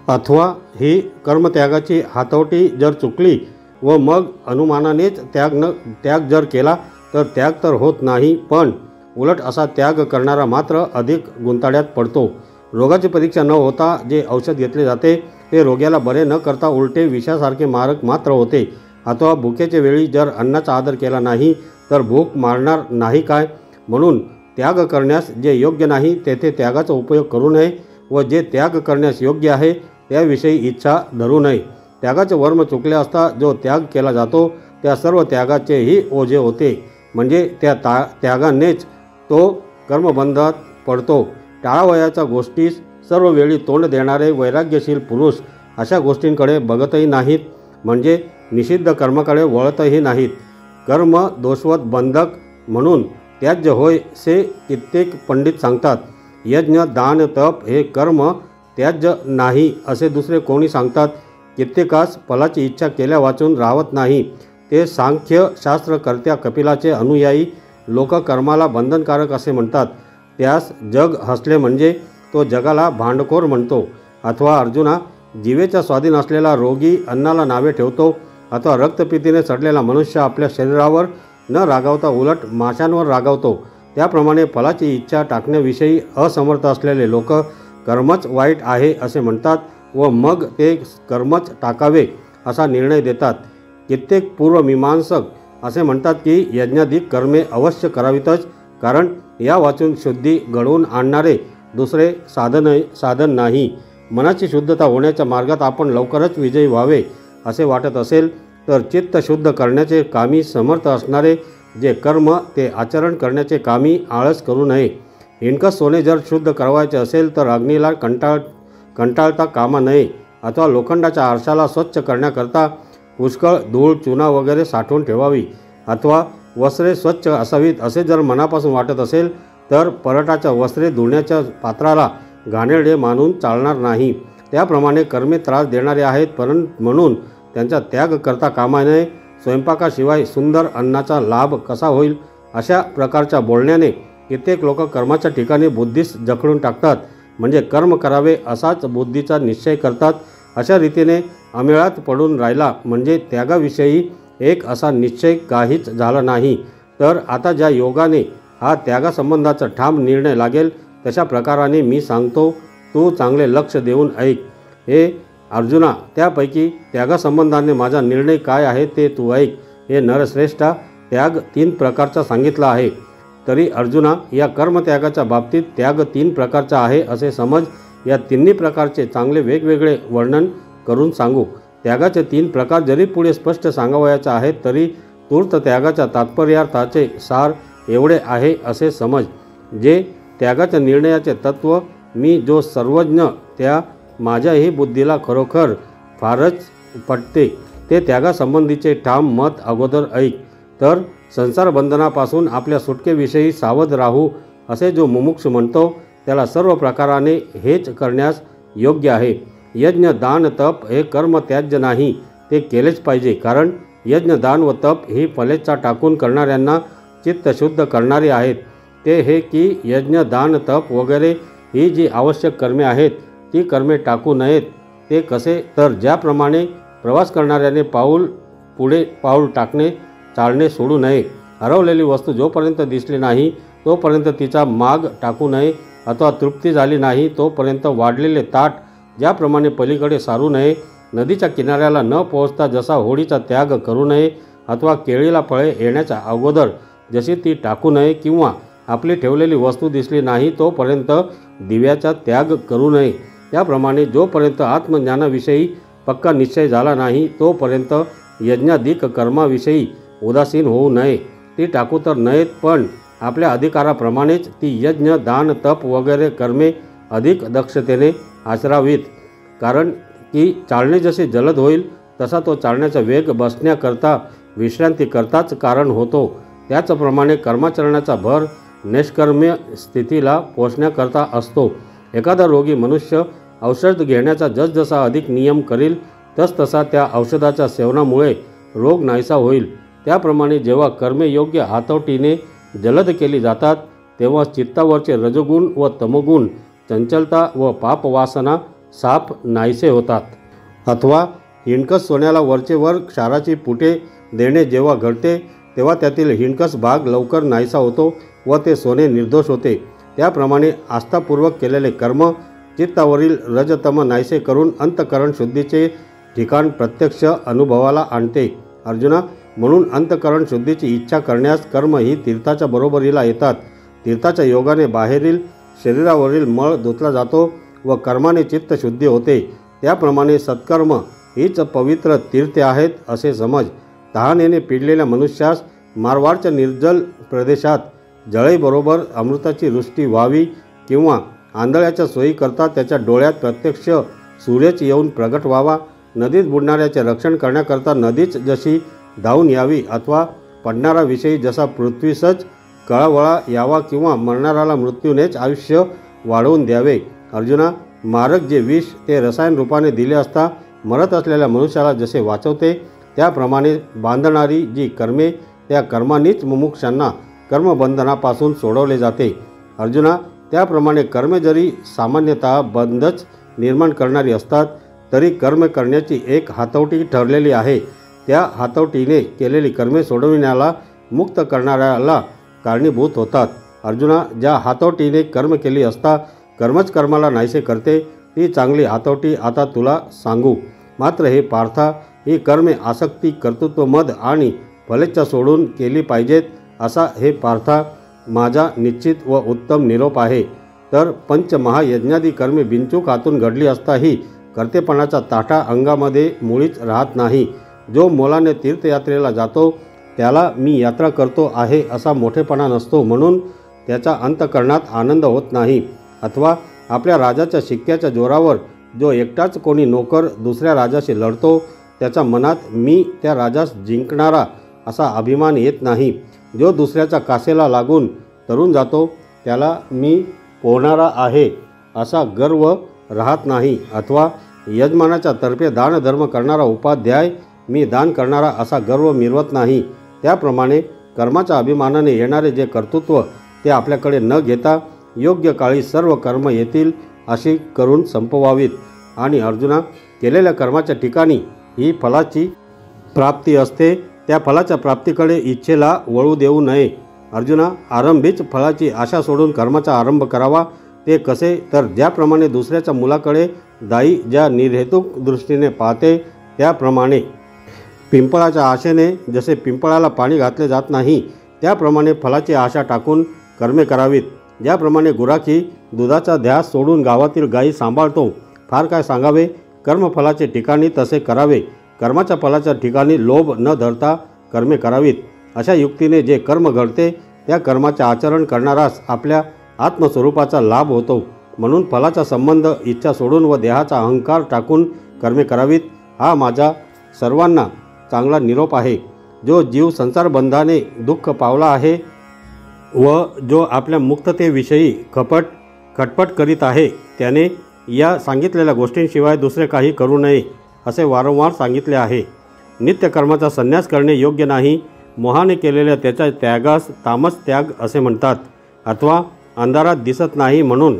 अथवा ही कर्मत्यागाची हातवटी जर चुकली व मग अनुमानानेच त्याग जर केला तर त्याग तर होत नाही, पण उलट असा त्याग करणारा मात्र अधिक गुंताळ्यात पडतो. रोगाची परीक्षा न होता जे औषध घेतले जाते ते रोग्याला बरे न करता उलटे विषासारखे मारक मात्र होते. अथवा भुकेच्या वेळी जर अन्नाचा आदर केला नाही तर भूक मारणार नाही काय. म्हणून त्याग करण्यास जे योग्य नाही तेथे त्यागाचा उपयोग करू नये व जे त्याग करण्यास योग्य आहे त्याविषयी इच्छा धरू नये. त्यागाचे वर्म चुकले असता जो त्याग केला जातो त्या सर्व त्यागाचेही ओझे होते. म्हणजे त्या त्यागानेच तो कर्मबंधात पडतो. टाळावयाच्या गोष्टीस सर्व वेळी तोंड देणारे वैराग्यशील पुरुष अशा गोष्टींकडे बघतही नाहीत. म्हणजे निषिद्ध कर्माकडे वळतही नाहीत. कर्म दोषवत बंधक म्हणून त्याज्य होय से कित्येक पंडित सांगतात. यज्ञ दान तप हे कर्म त्याज्य नाही असे दुसरे कोणी सांगतात. कित्येकास फलाची इच्छा केल्या वाचून राहत नाही. ते सांख्य शास्त्रकर्त्या कपिलाचे अनुयायी लोक कर्माला बंधनकारक असे म्हणतात. त्यास जग हसले म्हणजे तो जगाला भांडखोर म्हणतो. अथवा अर्जुना, जीवेच्या स्वाधीन असलेला रोगी अन्नाला नावे ठेवतो. अथवा रक्तपितीने सडलेला मनुष्य आपल्या शरीरावर न रागावता उलट माशांवर रागावतो. त्याप्रमाणे फलाची इच्छा टाकण्याविषयी असमर्थ असलेले लोक कर्मच वाईट आहे असे म्हणतात व मग ते कर्मच टाकावे असा निर्णय देतात. कित्येक पूर्वमीमांसक असे म्हणतात की यज्ञाधिक कर्मे अवश्य करावीतच, कारण या वाचून शुद्धी घडवून आणणारे दुसरे साधन नाही. मनाची शुद्धता होण्याच्या मार्गात आपण लवकरच विजयी व्हावे असे वाटत असेल तर चित्त शुद्ध करण्याचे कामी समर्थ असणारे जे कर्म ते आचरण करण्याचे कामी आळस करू नये. हिणकस सोने जर शुद्ध करवायचे असेल तर अग्नीला कंटाळता कामा नये. अथवा लोखंडाच्या आरशाला स्वच्छ करण्याकरता पुष्कळ धूळ चुना वगैरे साठवून ठेवावी. अथवा वस्त्रे स्वच्छ असावीत असे जर मनापासून वाटत असेल तर परटाच्या वस्त्रे धुण्याच्या पात्राला घाणेरडे मानून चालणार नाही. त्याप्रमाणे कर्मे त्रास देणारे आहेत म्हणून त्यांचा त्याग करता कामा नये. स्वयंपाकाशिवाय सुंदर अन्नाचा लाभ कसा होईल अशा प्रकारच्या बोलण्याने कित्येक लोक कर्माच्या ठिकाणी बुद्धीस जखडून टाकतात. म्हणजे कर्म करावे असाच बुद्धीचा निश्चय करतात. अशा रीतीने अमेळात पडून राहिला म्हणजे त्यागाविषयी एक असा निश्चय काहीच झाला नाही. तर आता ज्या योगाने हा त्यागासंबंधाचा ठाम निर्णय लागेल तशा प्रकाराने मी सांगतो, तू चांगले लक्ष देऊन ऐक. हे अर्जुना, त्यापैकी त्यागासंबंधाने माझा निर्णय काय आहे ते तू ऐक. हे नरश्रेष्ठा, त्याग 3 प्रकारचा सांगितला आहे. तरी अर्जुना, या कर्मत्यागाच्या बाबतीत त्याग 3 प्रकारचा आहे असे समज. या तिन्ही प्रकारचे चांगले वेगवेगळे वर्णन करून सांगू. त्यागाचे 3 प्रकार जरी पुढे स्पष्ट सांगावयाचे आहेत तरी तूर्त त्यागाच्या तात्पर्यार्थाचे सार एवढे आहे असे समज. जे त्यागाच्या निर्णयाचे तत्त्व मी जो सर्वज्ञ त्या माझ्याही बुद्धीला खरोखर फारच पटते ते त्यागासंबंधीचे ठाम मत अगोदर ऐक. तर संसार बंधनापासून आपल्या सुटकेविषयी सावध राहू असे जो मुमुक्षु म्हणतो त्याला सर्व प्रकाराने हेच करण्यास योग्य आहे. यज्ञ दान तप हे कर्म त्याज्य नाही, ते केलेच पाहिजे. कारण यज्ञ दान व तप ही फलेच्छा टाकून करणाऱ्यांना चित्त शुद्ध करणारे आहेत. ते हे की यज्ञ दान तप वगैरे ही जी आवश्यक कर्मे आहेत ती कर्मे टाकू नयेत. ते कसे तर ज्याप्रमाणे प्रवास करणाऱ्याने पुढे पाऊल टाकणे चालणे सोडू नये. हरवलेली वस्तू जोपर्यंत दिसली नाही तोपर्यंत तिचा माग टाकू नये. अथवा तृप्ती झाली नाही तोपर्यंत वाढलेले ताट ज्याप्रमाणे पलीकडे सारू नये. नदीच्या किनाऱ्याला न पोहोचता जसा होडीचा त्याग करू नये. अथवा केळीला फळे येण्याच्या अगोदर जशी ती टाकू नये. किंवा आपली ठेवलेली वस्तू दिसली नाही तोपर्यंत दिव्याचा त्याग करू नये. त्याप्रमाणे जोपर्यंत आत्मज्ञानाविषयी पक्का निश्चय झाला नाही तोपर्यंत यज्ञाधिक कर्माविषयी उदासीन होऊ नये. ती टाकू तर नयेत, पण आपल्या अधिकाराप्रमाणेच ती यज्ञ दान तप वगैरे कर्मे अधिक दक्षतेने आचरावीत. कारण की चालणे जसे जलद होईल तसा तो चालण्याचा वेग बसण्याकरता विश्रांतीकरताच कारण होतो. त्याचप्रमाणे कर्माचरणाचा भर निष्कर्म्य स्थितीला पोचण्याकरता असतो. एखादा रोगी मनुष्य औषध घेण्याचा जसजसा अधिक नियम करील तसतसा त्या औषधाच्या सेवनामुळे रोग नाहीसा होईल. त्याप्रमाणे जेव्हा कर्मे योग्य हातोटीने जलद केली जातात तेव्हा चित्तावरचे रजोगुण व तमोगुण चंचलता व पापवासना साप नाहीसे होतात. अथवा हिणकस सोन्याला वरचे वर क्षाराची पुटे देणे जेव्हा घडते तेव्हा त्यातील हिणकस भाग लवकर नाहीसा होतो व ते सोने निर्दोष होते. त्याप्रमाणे आस्थापूर्वक केलेले कर्म चित्तावरील रजतम नाहीसे करून अंतःकरण शुद्धीचे ठिकाण प्रत्यक्ष अनुभवाला आणते. अर्जुना, म्हणून अंतःकरण शुद्धीची इच्छा करण्यास कर्म ही तीर्थाच्या बरोबरीला येतात. तीर्थाच्या योगाने बाहेरील शरीरावरील मळ धुतला जातो व कर्माने चित्तशुद्धी होते. त्याप्रमाणे सत्कर्म हीच पवित्र तीर्थे आहेत असे समज. तहानेने पिडलेल्या मनुष्यास मारवाडच्या निर्जल प्रदेशात जळईबरोबर अमृताची वृष्टी व्हावी किंवा आंधळ्याच्या सोयीकरता त्याच्या डोळ्यात प्रत्यक्ष सूर्यच येऊन प्रगट व्हावा नदीत बुडणाऱ्याचे रक्षण करण्याकरता नदीच जशी धावून यावी अथवा पडणारा विषयी जसा पृथ्वीसच कळवळा यावा किंवा मरणाऱ्याला मृत्यूनेच आयुष्य वाढवून द्यावे। अर्जुना, मारक जे विष ते रसायन रूपाने दिले असता मरत असलेल्या मनुष्याला जसे वाचवते, त्याप्रमाणे बांधणारी जी कर्मे त्या कर्मांनीच मुमुक्षांना कर्मबंधनापासून सोडवले जाते। अर्जुना, त्याप्रमाणे कर्मे जरी सामान्यतः बंधच निर्माण करणारी असतात तरी कर्म करण्याची एक हातवटी ठरलेली आहे। त्या हातवटीने केलेली कर्मे सोडविण्याला मुक्त करणाऱ्याला कारणीभूत होतात। अर्जुना, ज्या हातवटीने कर्म केली असता कर्मच कर्माला नाहीसे करते ती चांगली हातवटी आता तुला सांगू। मात्र हे पार्था, ही कर्मे आसक्ती, कर्तृत्व, मद आणि फलेच्छा सोडून केली पाहिजेत असा हे पार्था माझा निश्चित व उत्तम निरोप आहे। तर पंचमहायज्ञादी कर्मे बिनचूक हातून घडली असताही कर्तेपणाचा ताठा अंगामध्ये मुळीच राहत नाही। जो मोलाने तीर्थयात्रेला जातो त्याला मी यात्रा करतो आहे असा मोठेपणा नसतो, म्हणून त्याच्या अंतःकरणात आनंद होत नाही। अथवा आपल्या राजाच्या शिक्क्याच्या जोरावर जो एकटाच कोणी नोकर दुसऱ्या राजाशी लढतो त्याच्या मनात मी त्या राजास जिंकणारा असा अभिमान येत नाही। जो दुसऱ्याच्या कासेला लागून तरून जातो त्याला मी पोहणारा आहे असा गर्व राहत नाही। अथवा यजमानाच्या तर्फे दानधर्म करणारा उपाध्याय मी दान करणारा असा गर्व मिरवत नाही। त्याप्रमाणे कर्माच्या अभिमानाने येणारे जे कर्तृत्व ते आपल्याकडे न घेता योग्य काळी सर्व कर्म येतील अशी करून संपवावीत। आणि अर्जुना, केलेल्या कर्माच्या ठिकाणी ही फलाची प्राप्ती असते, त्या फलाच्या प्राप्तीकडे इच्छेला वळू देऊ नये। अर्जुना, आरंभीच फळाची आशा सोडून कर्माचा आरंभ करावा। ते कसे? तर ज्याप्रमाणे दुसऱ्याच्या मुलाकडे दाई ज्या निर्हेतुक दृष्टीने पाहते त्याप्रमाणे पिंपळाच्या आशेने जसे पिंपळाला पाणी घातले जात नाही त्याप्रमाणे फलाची आशा टाकून कर्मे करावीत। ज्याप्रमाणे गुराखी दुधाचा ध्यास सोडून गावातील गायी सांभाळतो, फार काय सांगावे, कर्मफलाचे ठिकाणी तसे करावे। कर्माच्या फलाच्या ठिकाणी लोभ न धरता कर्मे करावीत। अशा युक्तीने जे कर्म घडते त्या कर्माचे आचरण करणारास आपल्या आत्मस्वरूपाचा लाभ होतो। म्हणून फलाचा संबंध इच्छा सोडून व देहाचा अहंकार टाकून कर्मे करावीत। हा माझा सर्वांना चांगला निरोप आहे। जो जीव संसारबंधाने दुःख पावला आहे व जो आपल्या मुक्ततेविषयी खटपट करीत आहे त्याने या सांगितलेल्या गोष्टींशिवाय दुसरे काही करू नये असे वारंवार सांगितले आहे। नित्यकर्माचा संन्यास करणे योग्य नाही। मोहाने केलेल्या त्याच्या त्यागास तामस त्याग असे म्हणतात। अथवा अंधारात दिसत नाही म्हणून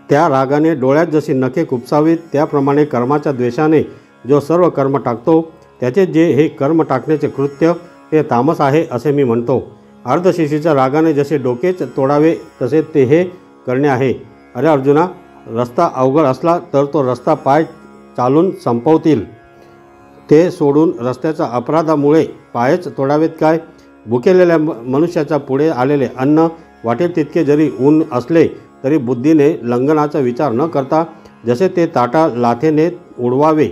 त्या रागाने डोळ्यात जशी नखे खुपसावीत त्याप्रमाणे कर्माच्या द्वेषाने जो सर्व कर्म टाकतो त्याचे जे हे कर्म टाकण्याचे कृत्य ते तामस आहे असे मी म्हणतो। अर्धशिशीच्या रागाने जसे डोकेच तोडावे तसे ते हे करणे आहे। अरे अर्जुना, रस्ता अवघड असला तर तो रस्ता पाय चालून संपवतील, ते सोडून रस्त्याच्या अपराधामुळे पायच तोडावेत काय? भुकेलेल्या मनुष्याच्या पुढे आलेले अन्न वाटेल तितके जरी ऊन असले तरी बुद्धीने लंघनाचा विचार न करता जसे ते ताटा लाथेने उडवावे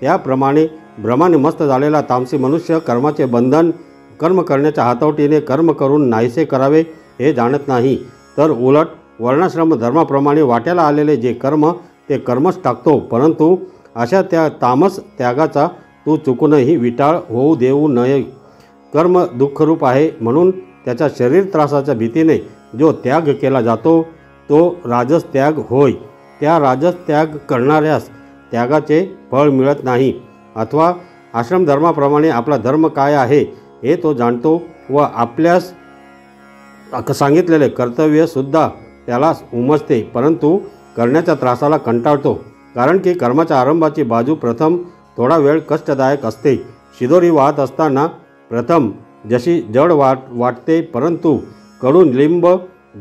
त्याप्रमाणे भ्रमाने मस्त झालेला तामसी मनुष्य कर्माचे बंधन कर्म करण्याच्या हातवटीने कर्म करून नाहीसे करावे हे जाणत नाही, तर उलट वर्णाश्रम धर्माप्रमाणे वाट्याला आलेले जे कर्म ते कर्मच टाकतो। परंतु अशा त्या तामस त्यागाचा तू चुकूनही विटाळ होऊ देऊ नये। कर्म दुःखरूप आहे म्हणून त्याच्या शरीर त्रासाच्या भीतीने जो त्याग केला जातो तो राजस त्याग होय। त्या राजस त्याग करणाऱ्यास त्यागाचे फळ मिळत नाही। अथवा आश्रमधर्माप्रमाणे आपला धर्म काय आहे हे तो जाणतो व आपल्यास सांगितलेले कर्तव्यसुद्धा त्याला उमजते, परंतु करण्याच्या त्रासाला कंटाळतो। कारण की कर्माच्या आरंभाची बाजू प्रथम थोडा वेळ कष्टदायक असते। शिदोरी वाहत असताना प्रथम जशी जड वाटते, परंतु कडून लिंब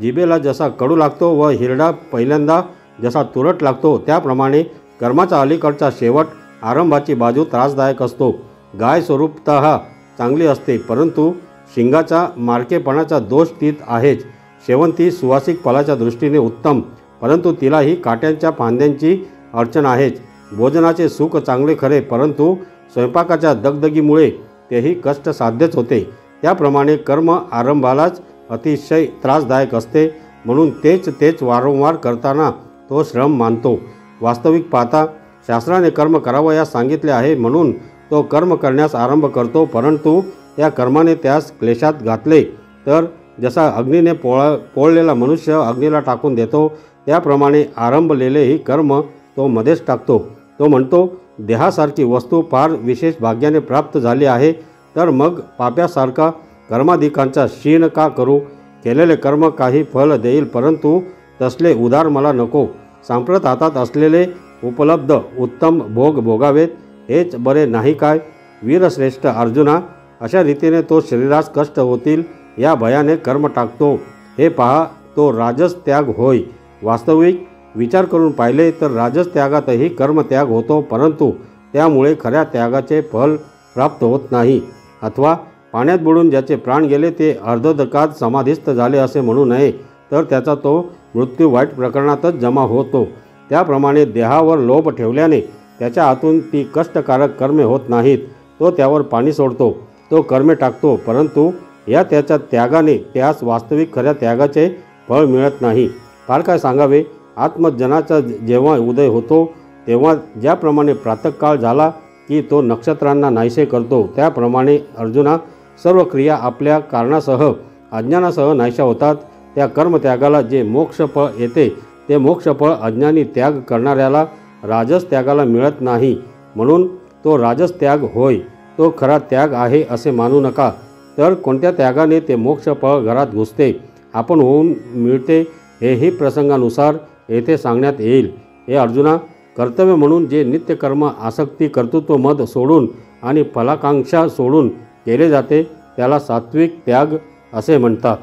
जिभेला जसा कडू लागतो व हिरडा पहिल्यांदा जसा तुरट लागतो त्याप्रमाणे कर्माचा अलीकडचा शेवट आरंभाची बाजू त्रासदायक असतो। गाय स्वरूपतः चांगली असते, परंतु शिंगाचा मारकेपणाचा दोष तीत आहेच। शेवंती सुवासिक फलाच्या दृष्टीने उत्तम, परंतु तिलाही काट्यांच्या फांद्यांची अडचण आहेच। भोजनाचे सुख चांगले खरे, परंतु स्वयंपाकाच्या दगदगीमुळे तेही कष्टसाध्यच होते। त्याप्रमाणे कर्म आरंभालाच अतिशय त्रासदायक असते, म्हणून तेच वारंवार करताना तो श्रम मानतो। वास्तविक पाहता शास्त्राने कर्म करावयास सांगितले आहे म्हणून तो कर्म करण्यास आरंभ करतो, परंतु त्या कर्माने त्यास क्लेशात घातले तर जसा अग्नीने पोळलेला मनुष्य अग्नीला टाकून देतो त्याप्रमाणे आरंभलेले ही कर्म तो मध्येच टाकतो। तो म्हणतो, देहासारखी वस्तू फार विशेष भाग्याने प्राप्त झाली आहे, तर मग पाप्यासारखा कर्माधिकांचा क्षीण का करू? केलेले कर्म काही फल देईल, परंतु तसले उदार मला नको। सांप्रत हातात असलेले उपलब्ध उत्तम भोग भोगावेत हेच बरे नाही काय? वीरश्रेष्ठ अर्जुना, अशा रीतीने तो शरीरास कष्ट होतील या भयाने कर्म टाकतो। हे पहा, तो राजस त्याग होय। वास्तविक विचार करून पाहिले तर राजस त्यागातही कर्मत्याग होतो, परंतु त्यामुळे खऱ्या त्यागाचे फल प्राप्त होत नाही। अथवा पाण्यात बुडून ज्याचे प्राण गेले ते अर्धोदकात समाधिस्थ झाले असे म्हणू नये, तर त्याचा तो मृत्यू वाईट प्रकरणातच जमा होतो। त्याप्रमाणे देहावर लोभ ठेवल्याने त्याच्या हातून ती कष्टकारक कर्मे होत नाहीत। तो त्यावर पाणी सोडतो, तो कर्मे टाकतो, परंतु या त्याच्या त्यागाने त्यास वास्तविक खऱ्या त्यागाचे फळ मिळत नाही। फार काय सांगावे, आत्मजनाचा जेव्हा उदय होतो तेव्हा ज्याप्रमाणे प्रातःकाळ झाला की तो नक्षत्रांना नाहीसे करतो, त्याप्रमाणे अर्जुना सर्व क्रिया आपल्या कारणासह अज्ञानासह नाहीशा होतात। त्या कर्मत्यागाला जे मोक्षफळ येते ते मोक्षफळ अज्ञानी त्याग करणाऱ्याला राजस त्यागाला मिळत नाही, म्हणून तो राजस त्याग होय। तो खरा त्याग आहे असे मानू नका, तर कोणत्या त्यागाने ते मोक्षफळ घरात घुसते आपण होऊन मिळते हेही प्रसंगानुसार येथे सांगण्यात येईल। हे अर्जुना, कर्तव्य म्हणून जे नित्यकर्म आसक्ती कर्तृत्व मद सोडून आणि फलाकांक्षा सोडून केले जाते त्याला सात्विक त्याग असे म्हणतात।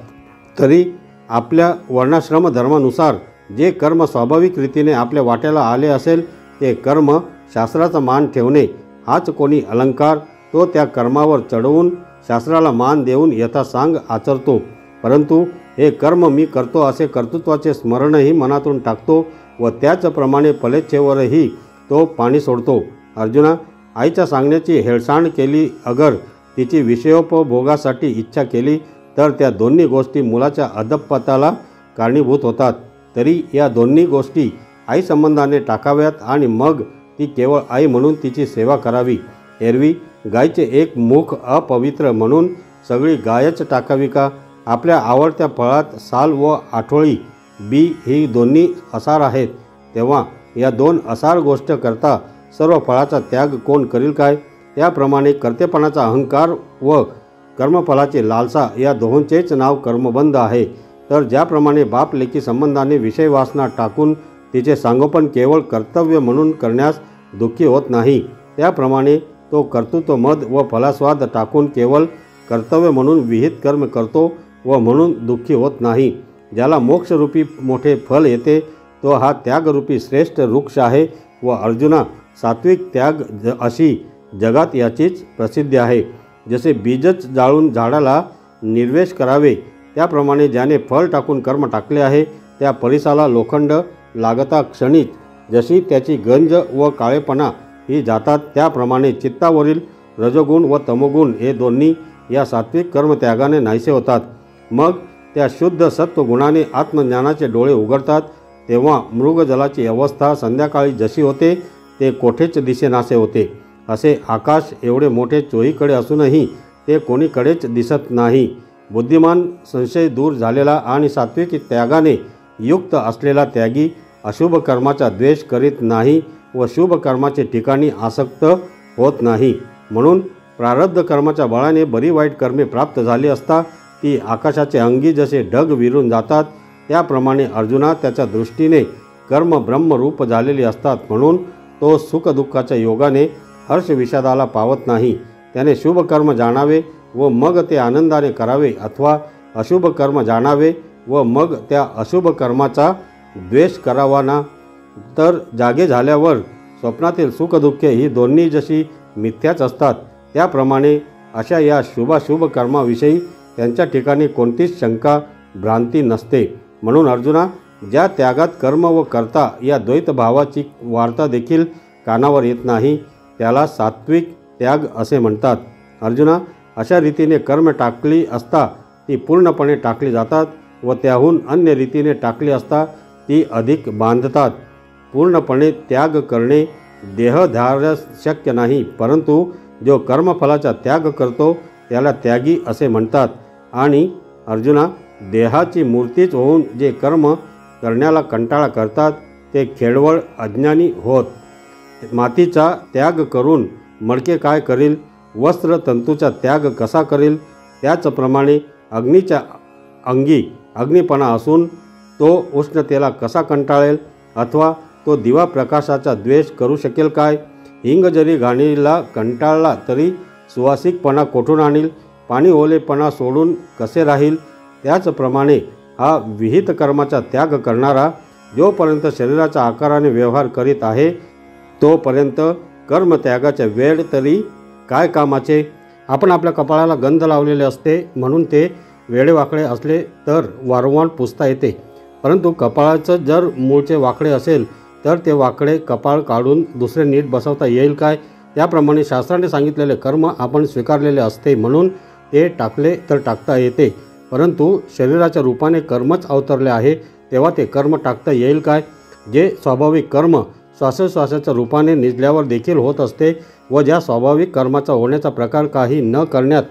तरी आपल्या वर्णाश्रम धर्मानुसार जे कर्म स्वाभाविक रीतीने आपल्या वाट्याला आले असेल ते कर्म शास्त्राचा मान ठेवणे हाच कोणी अलंकार तो त्या कर्मावर चढवून शास्त्राला मान देऊन यथासांग आचरतो, परंतु हे कर्म मी करतो असे कर्तृत्वाचे स्मरणही मनातून टाकतो व त्याचप्रमाणे फलेच्छेवरही तो पाणी सोडतो। अर्जुना, आईच्या सांगण्याची हेळसांड केली अगर तिची विषयोपभोगासाठी इच्छा केली तर त्या दोन्ही गोष्टी मुलाच्या अधपताला कारणीभूत होतात। तरी या दोन्ही गोष्टी आई संबंधाने टाकाव्यात आणि मग ती केवळ आई म्हणून तिची सेवा करावी। एरवी गायीचे एक मुख अपवित्र म्हणून सगळी गायच टाकावी का? आपल्या आवडत्या फळात साल व आठोळी बी ही दोन्ही असार आहेत, तेव्हा या दोन असार गोष्ट करता सर्व फळाचा त्याग कोण करील काय? त्याप्रमाणे कर्तेपणाचा अहंकार व कर्मफलाची लालसा या दोहोंचेच नाव कर्मबंध आहे। तर ज्याप्रमाणे बाप लेकी संबंधाने विषय वासना टाकून तिचे संगोपन केवळ कर्तव्य म्हणून करण्यास दुःखी होत नाही, त्याप्रमाणे तो कर्तृत्व मद व फलास्वाद टाकून केवळ कर्तव्य म्हणून विहित कर्म करतो व म्हणून दुःखी होत नाही। ज्याला मोक्षरूपी मोठे फल येते तो हा त्यागरूपी श्रेष्ठ वृक्ष आहे व अर्जुना, सात्विक त्याग अशी जगात याचीच प्रसिद्धी आहे। जसे बीजच जाळून झाडाला निर्वेश करावे त्याप्रमाणे ज्याने फळ टाकून कर्म टाकले आहे त्या परिसाला लोखंड लागता क्षणीच जशी त्याची गंज व काळेपणा ही जातात, त्याप्रमाणे चित्तावरील रजोगुण व तमोगुण हे दोन्ही या सात्विक कर्मत्यागाने नाहीसे होतात। मग त्या शुद्ध सत्वगुणाने आत्मज्ञानाचे डोळे उघडतात, तेव्हा मृगजलाची अवस्था संध्याकाळी जशी होते ते कोठेच दिसेनासे होते। असे आकाश एवढे मोठे चोहीकडे असूनही ते कोणीकडेच दिसत नाही। बुद्धिमान संशय दूर झालेला आणि सात्विक त्यागाने युक्त असलेला त्यागी अशुभ कर्माचा द्वेष करीत नाही व शुभ कर्माचे ठिकाणी आसक्त होत नाही। म्हणून प्रारब्ध कर्माच्या बळाने बरी वाईट कर्मे प्राप्त झाली असता ती आकाशाचे अंगी जसे ढग विरून जातात, त्याप्रमाणे अर्जुना त्याच्या दृष्टीने कर्म ब्रह्मरूप झालेली असतात, म्हणून तो सुखदुःखाच्या योगाने हर्ष विषादाला पावत नाही। त्याने शुभ कर्म जाणावे व मग ते आनंदाने करावे अथवा अशुभ कर्म जाणावे व मग त्या अशुभ कर्माचा द्वेष करावा ना। तर जागे झाल्यावर स्वप्नातील सुखदुःखे ही दोन्ही जशी मिथ्याच असतात, त्याप्रमाणे अशा या शुभाशुभ कर्माविषयी त्यांच्या ठिकाणी कोणतीच शंका भ्रांती नसते। म्हणून अर्जुना, ज्या त्यागात कर्म व कर्ता या द्वैत भावाची वार्ता देखील कानावर येत नाही त्याला सात्विक त्याग असे म्हणतात। अर्जुना, अशा रीतीने कर्म टाकली असता ती पूर्णपणे टाकली जातात व त्याहून अन्य रीतीने टाकली असता ती अधिक बांधतात। पूर्णपणे त्याग करणे देहधार्य शक्य नाही, परंतु जो कर्मफलाचा त्याग करतो त्याला त्यागी असे म्हणतात. आणि अर्जुना, देहाची मूर्तीच होऊन जे कर्म करण्याला कंटाळा करतात ते केवळ अज्ञानी होत. मातीचा त्याग करून मडके काय करील, वस्त्र तंतूचा त्याग कसा करील, त्याचप्रमाणे अग्नीच्या अंगी अग्निपणा असून तो उष्णतेला कसा कंटाळेल, अथवा तो दिवा प्रकाशाचा द्वेष करू शकेल काय. हिंग जरी घाणीला कंटाळला तरी सुवासिकपणा कोठून आणील, पाणी ओलेपणा सोडून कसे राहील. त्याचप्रमाणे हा विहित कर्माचा त्याग करणारा जोपर्यंत शरीराच्या आकाराने व्यवहार करीत आहे तोपर्यंत कर्मत्यागाचे वेळ तरी काय कामाचे. आपण आपल्या कपाळाला गंध लावलेले असते म्हणून ते वेडेवाकडे असले तर वारंवार पुसता येते, परंतु कपाळाचं जर मूळचे वाकडे असेल तर ते वाकडे कपाळ काढून दुसरे नीट बसवता येईल काय. त्याप्रमाणे शास्त्राने सांगितलेले कर्म आपण स्वीकारलेले असते म्हणून ते टाकले तर टाकता येते, परंतु शरीराच्या रूपाने कर्मच अवतरले आहे तेव्हा ते कर्म टाकता येईल काय. जे स्वाभाविक कर्म श्वासोश्वासाच्या रूपाने निजल्यावर देखील होत असते व ज्या स्वाभाविक कर्माचा होण्याचा प्रकार काही न करण्यात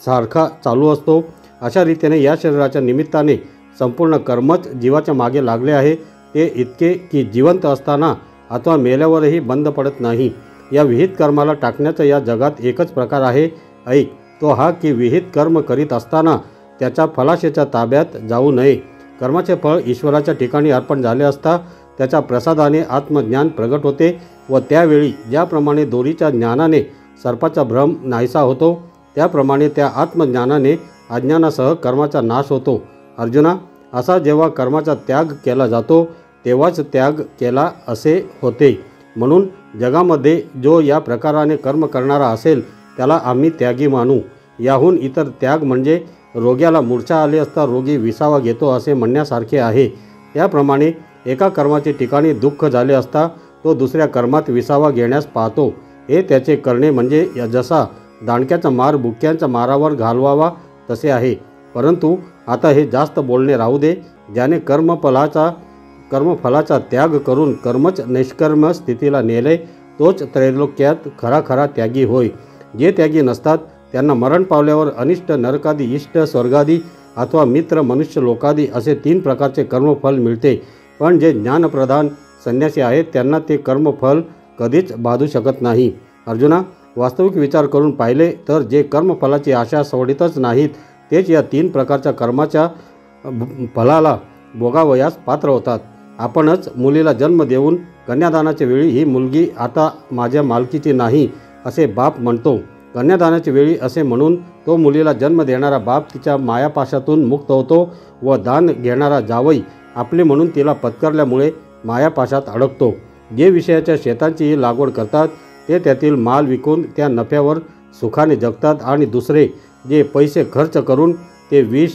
सारखा चालू असतो, अशा रीतीने या शरीराच्या निमित्ताने संपूर्ण कर्मच जीवाच्या मागे लागले आहे. ते इतके की जिवंत असताना अथवा मेल्यावरही बंद पडत नाही. या विहित कर्माला टाकण्याचा या जगात एकच प्रकार आहे. ऐक, तो हा की विहित कर्म करीत असताना त्याच्या फलाशेच्या ताब्यात जाऊ नये. कर्माचे फळ ईश्वराच्या ठिकाणी अर्पण झाले असता त्याच्या प्रसादाने आत्मज्ञान प्रगट होते व त्यावेळी ज्याप्रमाणे दोरीच्या ज्ञानाने सर्पाचा भ्रम नाहीसा होतो त्याप्रमाणे त्या आत्मज्ञानाने अज्ञानासह कर्माचा नाश होतो. अर्जुना, असा जेव्हा कर्माचा त्याग केला जातो तेव्हाच त्याग केला असे होते. म्हणून जगामध्ये जो या प्रकाराने कर्म करणारा असेल त्याला आम्ही त्यागी मानू. याहून इतर त्याग म्हणजे रोग्याला मूर्छा आली असता रोगी विसावा घेतो असे म्हणण्यासारखे आहे. त्याप्रमाणे एका कर्माचे ठिकाणी दुःख झाले असता तो दुसऱ्या कर्मात विसावा घेण्यास पाहतो. हे त्याचे करणे म्हणजे जसा दांडक्याचा मार बुक्क्यांच्या मारावर घालवावा तसे आहे. परंतु आता हे जास्त बोलणे राहू दे. ज्याने कर्मफलाचा त्याग करून कर्मच निष्कर्म स्थितीला नेले तोच त्रैलोक्यात खरा त्यागी होय. जे त्यागी नसतात त्यांना मरण पावल्यावर अनिष्ट नरकादी, इष्ट स्वर्गादी अथवा मित्र मनुष्य लोकादी असे 3 प्रकारचे कर्मफल मिळते. पण जे ज्ञानप्रधान संन्यासी आहेत त्यांना ते कर्मफल कधीच बाधू शकत नाही. अर्जुना, वास्तविक विचार करून पाहिले तर जे कर्मफलाची आशा सोडितच नाहीत तेच या 3 प्रकारच्या कर्माच्या फलाला भोगावयास पात्र होतात. आपणच मुलीला जन्म देऊन कन्यादानाच्या वेळी ही मुलगी आता माझ्या मालकीची नाही असे बाप म्हणतो. कन्यादानाच्या वेळी असे म्हणून तो मुलीला जन्म देणारा बाप तिच्या मायापाशातून मुक्त होतो व दान घेणारा जावई आपले म्हणून तिला पत्करल्यामुळे मायापाशात अडकतो. जे विषयाच्या शेतांचीही लागवड करतात ते त्यातील माल विकून त्या नफ्यावर सुखाने जगतात आणि दुसरे जे पैसे खर्च करून ते विष,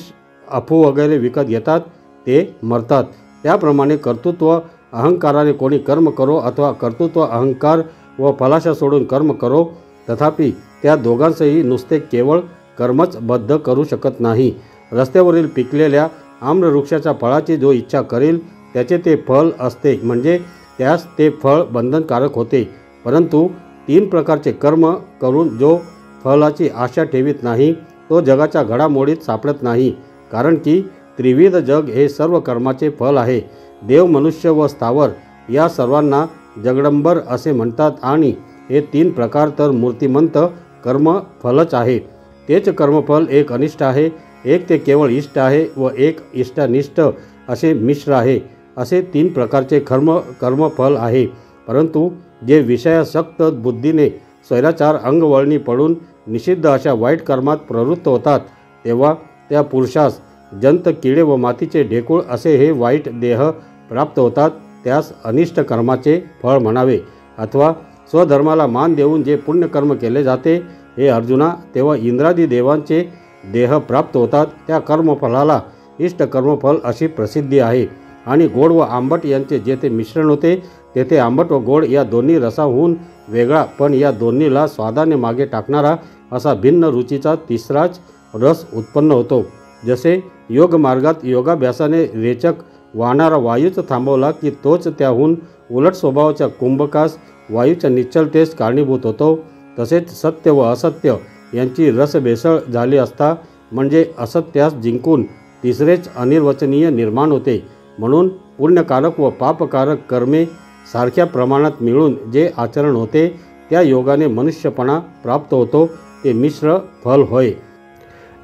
अफू वगैरे विकत घेतात ते मरतात. त्याप्रमाणे कर्तृत्व अहंकाराने कोणी कर्म करो अथवा कर्तृत्व अहंकार व फलाशा सोडून कर्म करो, तथापि त्या दोघांचंही नुसते केवळ कर्मच बद्ध करू शकत नाही. रस्त्यावरील पिकलेल्या आम्रवृक्षाच्या फळाची जो इच्छा करेल त्याचे ते फळ असते, म्हणजे त्यास ते फळ बंधनकारक होते. परंतु 3 प्रकारचे कर्म करून जो फळाची आशा ठेवीत नाही तो जगाच्या घडामोडीत सापडत नाही, कारण की त्रिविध जग हे सर्व कर्माचे फल आहे. देव, मनुष्य व स्थावर या सर्वांना जगडंबर असे म्हणतात आणि हे 3 प्रकार तर मूर्तिमंत कर्मफलच आहे. तेच कर्मफल एक अनिष्ट आहे, एक ते केवळ इष्ट आहे व एक इष्टानिष्ट असे मिश्र आहे. असे 3 प्रकारचे कर्मफल आहे. परंतु जे विषयासक्त बुद्धीने स्वैराचार अंगवळणी पडून निषिद्ध अशा वाईट कर्मात प्रवृत्त होतात तेव्हा त्या पुरुषास जंत, किडे व मातीचे ढेकूळ असे हे वाईट देह प्राप्त होतात. त्यास अनिष्ट कर्माचे फळ म्हणावे. अथवा स्वधर्माला मान देऊन जे पुण्यकर्म केले जाते हे अर्जुना, तेव्हा इंद्रादी देवांचे देह प्राप्त होतात. त्या कर्मफलाला इष्ट कर्मफल अशी प्रसिद्धी आहे. आणि गोड व आंबट यांचे जेथे मिश्रण होते तेथे आंबट व गोड या दोन्ही रसाहून वेगळा पण या दोन्हीला स्वादाने मागे टाकणारा असा भिन्न रुचीचा तिसराच रस उत्पन्न होतो. जसे योग मार्गात योगाभ्यासाने रेचक वाहणारा वायूच थांबवला की तोच त्याहून उलट स्वभावाच्या कुंभकास वायूच्या निश्चलतेस कारणीभूत होतो, तसेच सत्य व असत्य यांची रसभेसळ झाली असता म्हणजे असत्यास जिंकून तिसरेच अनिर्वचनीय निर्माण होते. म्हणून पुण्यकारक व पापकारक कर्मे सारख्या प्रमाणात मिळून जे आचरण होते त्या योगाने मनुष्यपणा प्राप्त होतो ते मिश्र फल होय.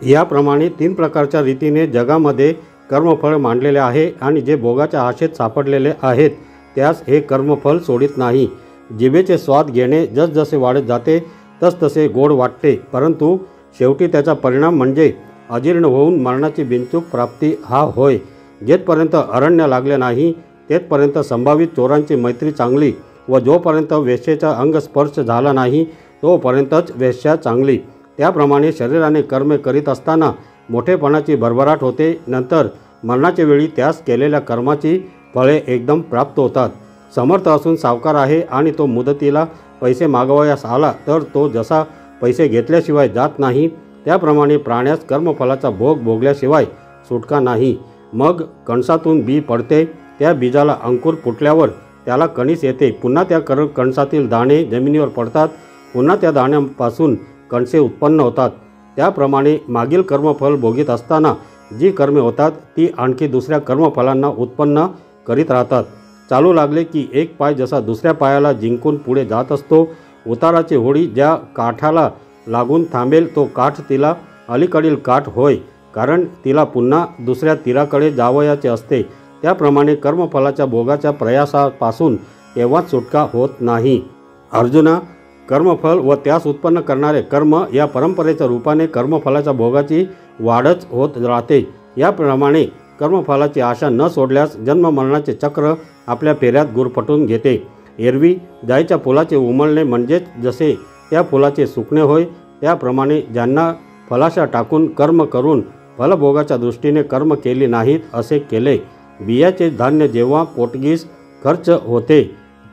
याप्रमाणे 3 प्रकारच्या रीतीने जगामध्ये कर्मफळ मांडलेले आहे आणि जे भोगाच्या आशेत सापडलेले आहेत त्यास हे कर्मफल सोडित नाही. जिभेचे स्वाद घेणे जसजसे वाढत जाते तसतसे गोड वाटते, परंतु शेवटी त्याचा परिणाम म्हणजे अजीर्ण होऊन मरणाची बिनचूक प्राप्ती हा होय. जेथपर्यंत अरण्य लागले नाही तेथपर्यंत संभावित चोरांची मैत्री चांगली व जोपर्यंत वेश्येचा अंगस्पर्श झाला नाही तोपर्यंतच वेश्या चांगली. त्याप्रमाणे शरीराने कर्मे करीत असताना मोठेपणाची भरभराट होते, नंतर मरणाच्या वेळी त्यास केलेल्या कर्माची फळे एकदम प्राप्त होतात. समर्थ असून सावकार आहे आणि तो मुदतीला पैसे मागवयास आला तर तो जसा पैसे घेतल्याशिवाय जात नाही त्याप्रमाणे प्राण्यास कर्मफलाचा भोग भोगल्याशिवाय सुटका नाही. मग कणसातून बी पडते, त्या बीजाला अंकुर फुटल्यावर त्याला कणीस येते, पुन्हा त्या कणसातील दाणे जमिनीवर पडतात, पुन्हा त्या दाण्यांपासून कणसे उत्पन्न होतात. त्याप्रमाणे मागील कर्मफल भोगीत असताना जी कर्मे होतात ती आणखी दुसऱ्या कर्मफलांना उत्पन्न करीत राहतात. चालू लागले की एक पाय जसा दुसऱ्या पायाला जिंकून पुढे जात असतो, उताराची होडी ज्या काठाला लागून थांबेल तो काठ तिला अलीकडील काठ होय, कारण तिला पुन्हा दुसऱ्या तीराकडे जावयाचे असते. त्याप्रमाणे कर्मफलाच्या भोगाच्या प्रयासापासून केव्हाच सुटका होत नाही. अर्जुना, कर्मफल व त्यास उत्पन्न करणारे कर्म या परंपरेच्या रूपाने कर्मफलाच्या भोगाची वाढच होत राहते. याप्रमाणे कर्मफलाची आशा न सोडल्यास जन्ममरणाचे चक्र आपल्या फेऱ्यात गुरफटून घेते. एरवी जाईच्या फुलाचे उमलणे म्हणजेच जसे त्या फुलाचे सुकणे होय, त्याप्रमाणे ज्यांना फलाशा टाकून कर्म करून फलभोगाच्या दृष्टीने कर्म केली नाहीत असे केले. बियाचे धान्य जेव्हा पोटगीस खर्च होते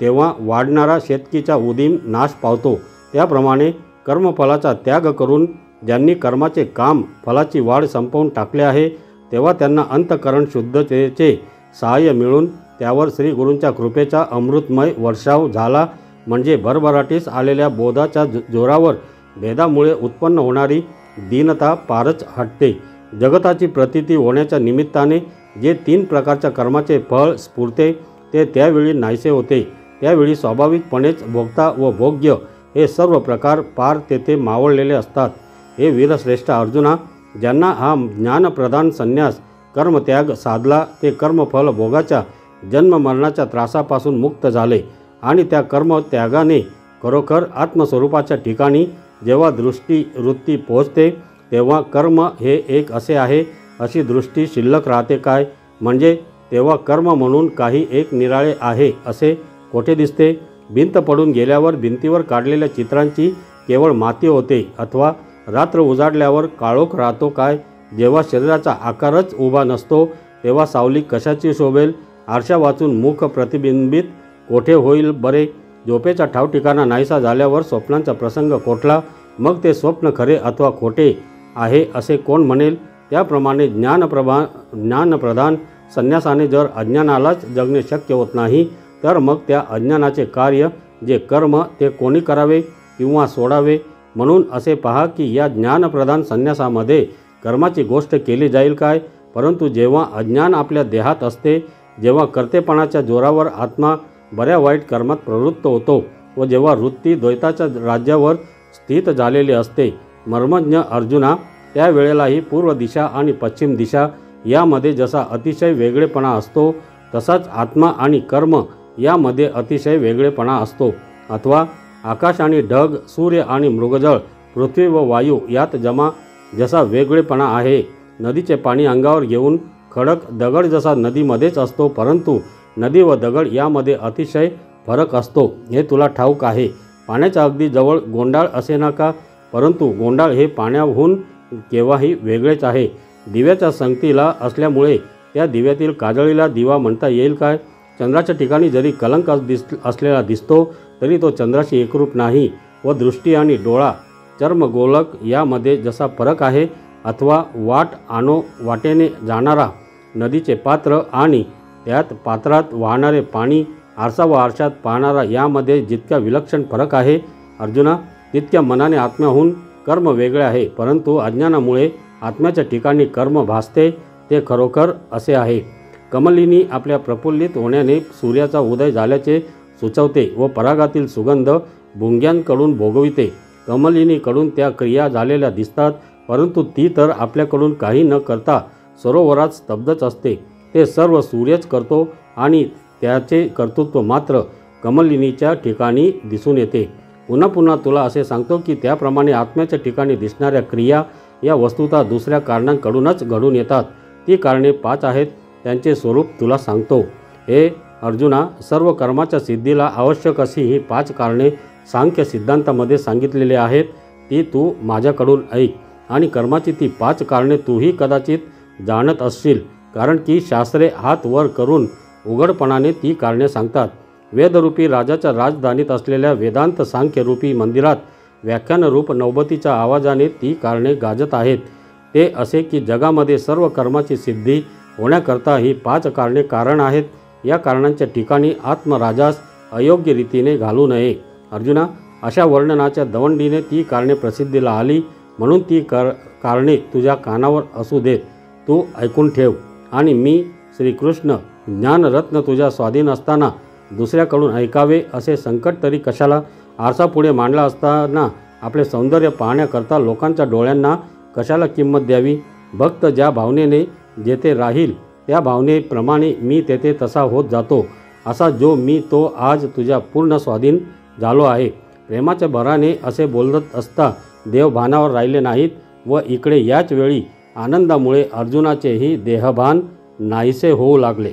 तेव्हा वाढणारा शेतकीचा उदीम नाश पावतो. त्याप्रमाणे कर्मफलाचा त्याग करून ज्यांनी कर्माचे काम फलाची वाढ संपवून टाकले आहे तेव्हा त्यांना अंतःकरण शुद्धतेचे सहाय्य मिळून त्यावर श्री गुरूंच्या कृपेचा अमृतमय वर्षाव झाला, म्हणजे भरभराटीस आलेल्या बोधाच्या जोरावर भेदामुळे उत्पन्न होणारी दीनता पारच हटते. जगताची प्रतीती होण्याच्या निमित्ताने जे 3 प्रकारच्या कर्माचे फळ स्फुरते ते त्यावेळी नाहीसे होते. त्यावेळी स्वाभाविकपणेच भोगता व भोग्य हे सर्व प्रकार पार तेथे मावळलेले असतात. हे वीरश्रेष्ठ अर्जुना, ज्यांना हा ज्ञानप्रधान संन्यास कर्मत्याग साधला ते कर्मफल भोगाच्या जन्ममरणाच्या त्रासापासून मुक्त झाले आणि त्या कर्मत्यागाने खरोखर आत्मस्वरूपाच्या ठिकाणी जेव्हा दृष्टी वृत्ती पोहोचते तेव्हा कर्म हे एक असे आहे अशी दृष्टी शिल्लक राहते काय? म्हणजे तेव्हा कर्म म्हणून काही एक निराळे आहे असे कोठे दिसते? भिंत पडून गेल्यावर भिंतीवर काढलेल्या चित्रांची केवळ माती होते, अथवा रात्र उजाडल्यावर काळोख राहतो काय? जेव्हा शरीराचा आकारच उभा नसतो तेव्हा सावली कशाची शोभेल? आरशा वाचून मुख प्रतिबिंबित कोठे होईल बरे? झोपेचा ठाव ठिकाणा नाहीसा झाल्यावर स्वप्नांचा प्रसंग कोठला? मग ते स्वप्न खरे अथवा खोटे आहे असे कोण म्हणेल? त्याप्रमाणे ज्ञानप्रधान संन्यासाने जर अज्ञानालाच जगणे शक्य होत नाही तर मग त्या अज्ञानाचे कार्य जे कर्म ते कोणी करावे किंवा सोडावे? म्हणून असे पहा की या ज्ञानप्रधान संन्यासामध्ये कर्माची गोष्ट केली जाईल काय? परंतु जेव्हा अज्ञान आपल्या देहात असते, जेव्हा कर्तेपणाच्या जोरावर आत्मा बऱ्या वाईट कर्मात प्रवृत्त होतो व जेव्हा वृत्ती द्वैताच्या राज्यावर स्थित झालेली असते, मर्मज्ञ अर्जुना, त्यावेळेलाही पूर्व दिशा आणि पश्चिम दिशा यामध्ये जसा अतिशय वेगळेपणा असतो तसाच आत्मा आणि कर्म यामध्ये अतिशय वेगळेपणा असतो. अथवा आकाश आणि ढग, सूर्य आणि मृगजळ, पृथ्वी व वायू यात जसा वेगळेपणा आहे. नदीचे पाणी अंगावर घेऊन खडक दगड जसा नदीमध्येच असतो, परंतु नदी व दगड यामध्ये अतिशय फरक असतो हे तुला ठाऊक आहे. पाण्याच्या अगदी जवळ गोंडाळ असे ना का, परंतु गोंडाळ हे पाण्याहून केव्हाही वेगळेच आहे. दिव्याच्या संगतीला असल्यामुळे त्या दिव्यातील काजळीला दिवा म्हणता येईल काय? चंद्राच्या ठिकाणी जरी कलंक असलेला दिसतो तरी तो चंद्राशी एकरूप नाही व दृष्टी आणि डोळा चर्मगोलक यामध्ये जसा फरक आहे, अथवा वाटेने जाणारा नदीचे पात्र आणि त्यात पात्रात वाहणारे पाणी आरसा व आरशात पाहणारा यामध्ये जितका विलक्षण फरक आहे अर्जुना, तितक्या मनाने आत्म्याहून कर्म वेगळे आहे. परंतु अज्ञानामुळे आत्म्याच्या ठिकाणी कर्म भासते ते खरोखर असे आहे. कमलिनी आपल्या प्रफुल्लित होण्याने सूर्याचा उदय झाल्याचे सुचवते व परागातील सुगंध भुंग्यांकडून भोगविते. कमलिनीकडून त्या क्रिया झालेल्या दिसतात, परंतु ती तर आपल्याकडून काही न करता सरोवरात स्तब्धच असते. ते सर्व सूर्यच करतो आणि त्याचे कर्तृत्व मात्र कमलिनीच्या ठिकाणी दिसून येते. पुन्हा पुन्हा तुला असे सांगतो की त्याप्रमाणे आत्म्याच्या ठिकाणी दिसणाऱ्या क्रिया या वस्तुतः दुसऱ्या कारणांकडूनच घडून येतात. ती कारणे 5 आहेत. त्यांचे स्वरूप तुला सांगतो. हे अर्जुना, सर्व कर्माच्या सिद्धीला आवश्यक अशी ही 5 कारणे सांख्य सिद्धांतामध्ये सांगितलेली आहेत. ती तू माझ्याकडून ऐक. आणि कर्माची ती 5 कारणे तूही कदाचित जाणत असशील, कारण की शास्त्रे हात वर करून उघडपणाने ती कारणे सांगतात. वेदरूपी राजाच्या राजधानीत असलेल्या वेदांत सांख्यरूपी मंदिरात व्याख्यानरूप नौबतीच्या आवाजाने ती कारणे गाजत आहेत. ते असे की जगामध्ये सर्व कर्माची सिद्धी होण्याकरता ही 5 कारणे कारण आहेत. या कारणांच्या ठिकाणी आत्मराजास अयोग्य रीतीने घालू नये. अर्जुना, अशा वर्णनाच्या दवंडीने ती कारणे प्रसिद्धीला आली, म्हणून ती कारणे तुझ्या कानावर असू देत. तू ऐकून ठेव. आणि मी श्रीकृष्ण ज्ञानरत्न तुझ्या स्वाधीन असताना दुसऱ्याकडून ऐकावे असे संकट तरी कशाला? आरसा पुढे मांडला असताना आपले सौंदर्य पाहण्याकरता लोकांच्या डोळ्यांना कशाला किंमत द्यावी? भक्त ज्या भावनेने जेथे राहील त्या भावनेप्रमाणे मी तेथे तसा होत जातो. असा जो मी तो आज तुझ्या पूर्ण स्वाधीन झालो आहे. प्रेमाच्या भराने असे बोलत असता देव भानावर राहिले नाहीत व इकडे याच वेळी आनंदामुळे अर्जुनाचेही देहभान नाहीसे होऊ लागले.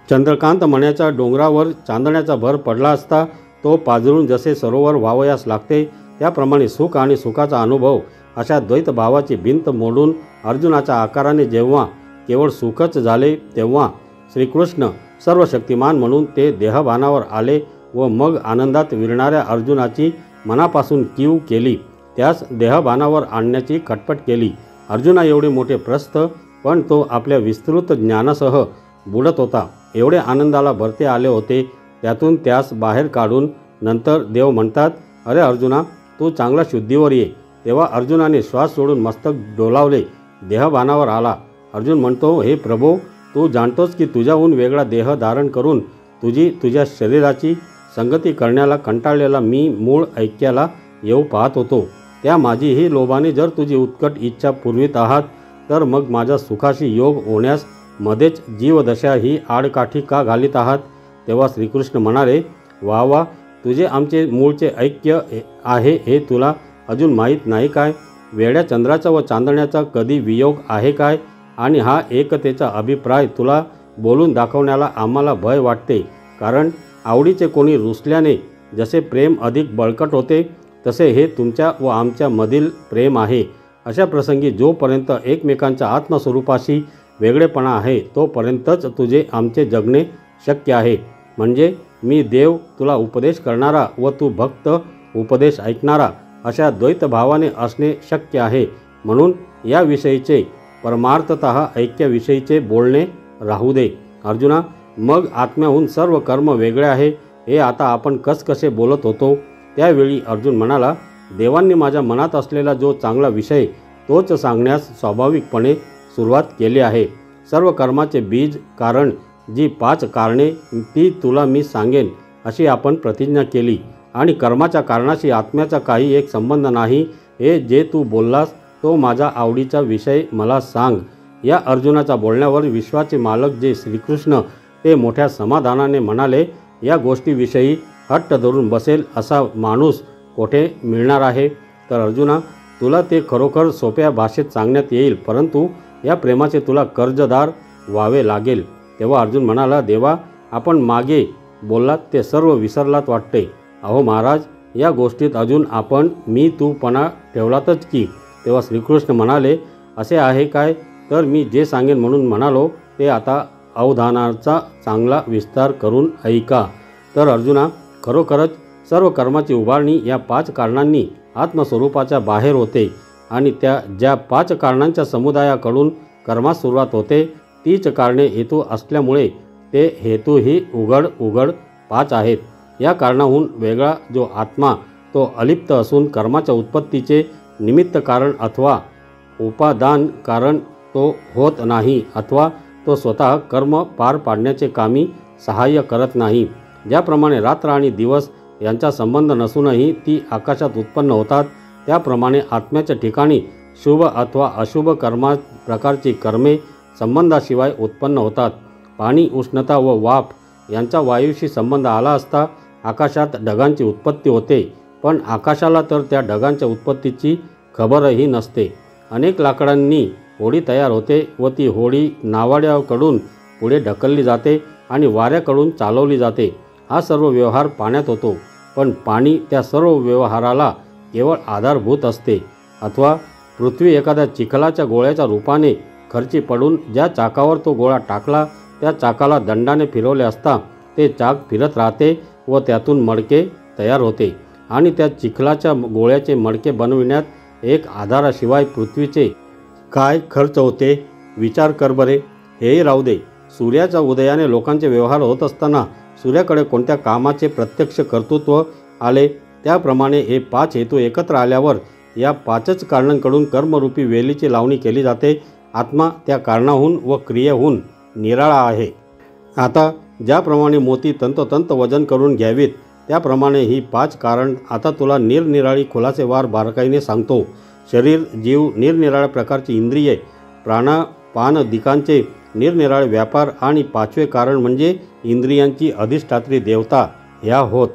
चंद्रकांत मण्याच्या डोंगरावर चांदण्याचा भर पडला असता तो पाजळून जसे सरोवर व्हावयास लागते, त्याप्रमाणे सुख आणि सुखाचा अनुभव अशा द्वैत भावाची भिंत मोडून अर्जुनाच्या आकाराने जेव्हा केवळ सुखच झाले, तेव्हा श्रीकृष्ण सर्वशक्तिमान म्हणून ते देहभानावर आले व मग आनंदात विरणाऱ्या अर्जुनाची मनापासून कीव केली. त्यास देहभानावर आणण्याची खटपट केली. अर्जुना एवढे मोठे प्रस्थ, पण तो आपल्या विस्तृत ज्ञानासह बुडत होता. एवढे आनंदाला भरते आले होते. त्यातून त्यास बाहेर काढून नंतर देव म्हणतात, अरे अर्जुना, तू चांगला शुद्धीवर ये. तेव्हा अर्जुनाने श्वास सोडून मस्तक डोलावले, देहभानावर आला. अर्जुन म्हणतो, हे प्रभो, तू जाणतोस की तुझ्याहून वेगळा देह धारण करून तुझ्या शरीराची संगती करण्याला कंटाळलेला मी मूळ ऐक्याला येऊ पाहत होतो. त्या माझीही लोभाने जर तुझी उत्कट इच्छा पुरवीत आहात, तर मग माझ्या सुखाशी योग होण्यास मध्येच जीवदशा ही आडकाठी का घालीत आहात? तेव्हा श्रीकृष्ण म्हणाले, वा वा, तुझे आमचे मूळचे ऐक्य आहे हे तुला अजून माहीत नाही काय? वेड्या चंद्राचा व चांदण्याचा कधी वियोग आहे काय? आणि हा एकतेचा अभिप्राय तुला बोलून दाखवण्याला आम्हाला भय वाटते, कारण आवडीचे कोणी रुसल्याने जसे प्रेम अधिक बळकट होते, तसे हे तुमच्या व आमच्या मधील प्रेम आहे. अशा प्रसंगी जोपर्यंत एकमेकांच्या आत्मस्वरूपाशी वेगळेपणा आहे, तोपर्यंतच तुझे आमचे जगणे शक्य आहे. म्हणजे मी देव तुला उपदेश करणारा व तू भक्त उपदेश ऐकणारा, अशा द्वैत भावाने असणे शक्य आहे. म्हणून याविषयीचे परमार्थतः ऐक्याविषयीचे बोलणे राहू दे. अर्जुना, मग आत्म्याहून सर्व कर्म वेगळे आहे हे आता आपण कसे बोलत होतो? त्यावेळी अर्जुन म्हणाला, देवांनी माझ्या मनात असलेला जो चांगला विषय तोच सांगण्यास स्वाभाविकपणे सुरुवात केली आहे. सर्व कर्माचे बीज कारण जी 5 कारणे ती तुला मी सांगेन अशी आपण प्रतिज्ञा केली. आणि कर्माच्या कारणाशी आत्म्याचा काही एक संबंध नाही हे जे तू बोललास तो माझा आवडीचा विषय मला सांग. या अर्जुनाच्या बोलण्यावर विश्वाचे मालक जे श्रीकृष्ण ते मोठ्या समाधानाने म्हणाले, या गोष्टीविषयी हट्ट धरून बसेल असा माणूस कोठे मिळणार आहे? तर अर्जुना, तुला ते खरोखर सोप्या भाषेत सांगण्यात येईल, परंतु या प्रेमाचे तुला कर्जदार व्हावे लागेल. तेव्हा अर्जुन म्हणाला, देवा, आपण मागे बोललात ते सर्व विसरलात वाटते. अहो महाराज, या गोष्टीत अजून आपण मी तूपणा ठेवलातच की? तेव्हा श्रीकृष्ण म्हणाले, असे आहे काय? तर मी जे सांगेन म्हणून म्हणालो ते आता अवधानाचा चांगला विस्तार करून ऐका. तर अर्जुना, खरोखरच सर्व कर्माची उभारणी या 5 कारणांनी आत्मस्वरूपाच्या बाहेर होते आणि त्या ज्या 5 कारणांच्या समुदायाकडून कर्मास सुरुवात होते तीच कारणे हेतू असल्यामुळे ते हेतूही उघड 5 आहेत। या कारणाहून वेगळा जो आत्मा तो अलिप्त असून कर्माच्या उत्पत्तीचे निमित्त कारण अथवा उपादान कारण तो होत नाही, अथवा तो स्वतः कर्म पार पाडण्याचे कामी सहाय्य करत नाही। ज्याप्रमाणे रात्र आणि दिवस यांचा संबंध नसूनही ती आकाशात उत्पन्न होतात, त्याप्रमाणे आत्म्याच्या ठिकाणी शुभ अथवा अशुभ प्रकारची कर्मे संबंधाशिवाय उत्पन्न होतात। पाणी, उष्णता व वाफ यांचा वायूशी संबंध आला असता आकाशात ढगांची उत्पत्ती होते, पण आकाशाला तर त्या ढगांच्या उत्पत्तीची खबरही नसते। अनेक लाकडांनी होडी तयार होते व ती होडी नावाड्याकडून पुढे ढकलली जाते आणि वाऱ्याकडून चालवली जाते। हा सर्व व्यवहार पाण्यात होतो, पण पाणी त्या सर्व व्यवहाराला केवळ आधारभूत असते। अथवा पृथ्वी एखाद्या चिखलाच्या गोळ्याच्या रूपाने खर्ची पडून ज्या चाकावर तो गोळा टाकला त्या चाकाला दंडाने फिरवले असता ते चाक फिरत राहते व त्यातून मडके तयार होते, आणि त्या चिखलाच्या गोळ्याचे मडके बनविण्यात एक आधाराशिवाय पृथ्वीचे काय खर्च होते विचार कर बरे। हेही राहू दे, सूर्याच्या उदयाने लोकांचे व्यवहार होत असताना सूर्याकडे कोणत्या कामाचे प्रत्यक्ष कर्तृत्व आले, त्याप्रमाणे हे 5 हेतू एकत्र आल्यावर या 5च कारणांकडून कर्मरूपी वेलीची लावणी केली जाते। आत्मा त्या कारणाहून व क्रियेहून निराळा आहे। आता ज्याप्रमाणे मोती तंतोतंत वजन करून घ्यावीत, त्याप्रमाणे ही 5 कारण आता तुला निरनिराळी खुलासेवार बारकाईने सांगतो। शरीर, जीव, निरनिराळ्या प्रकारची इंद्रिये, प्राणापानदिकांचे निरनिराळे व्यापार आणि 5वे कारण म्हणजे इंद्रियांची अधिष्ठात्री देवता ह्या होत।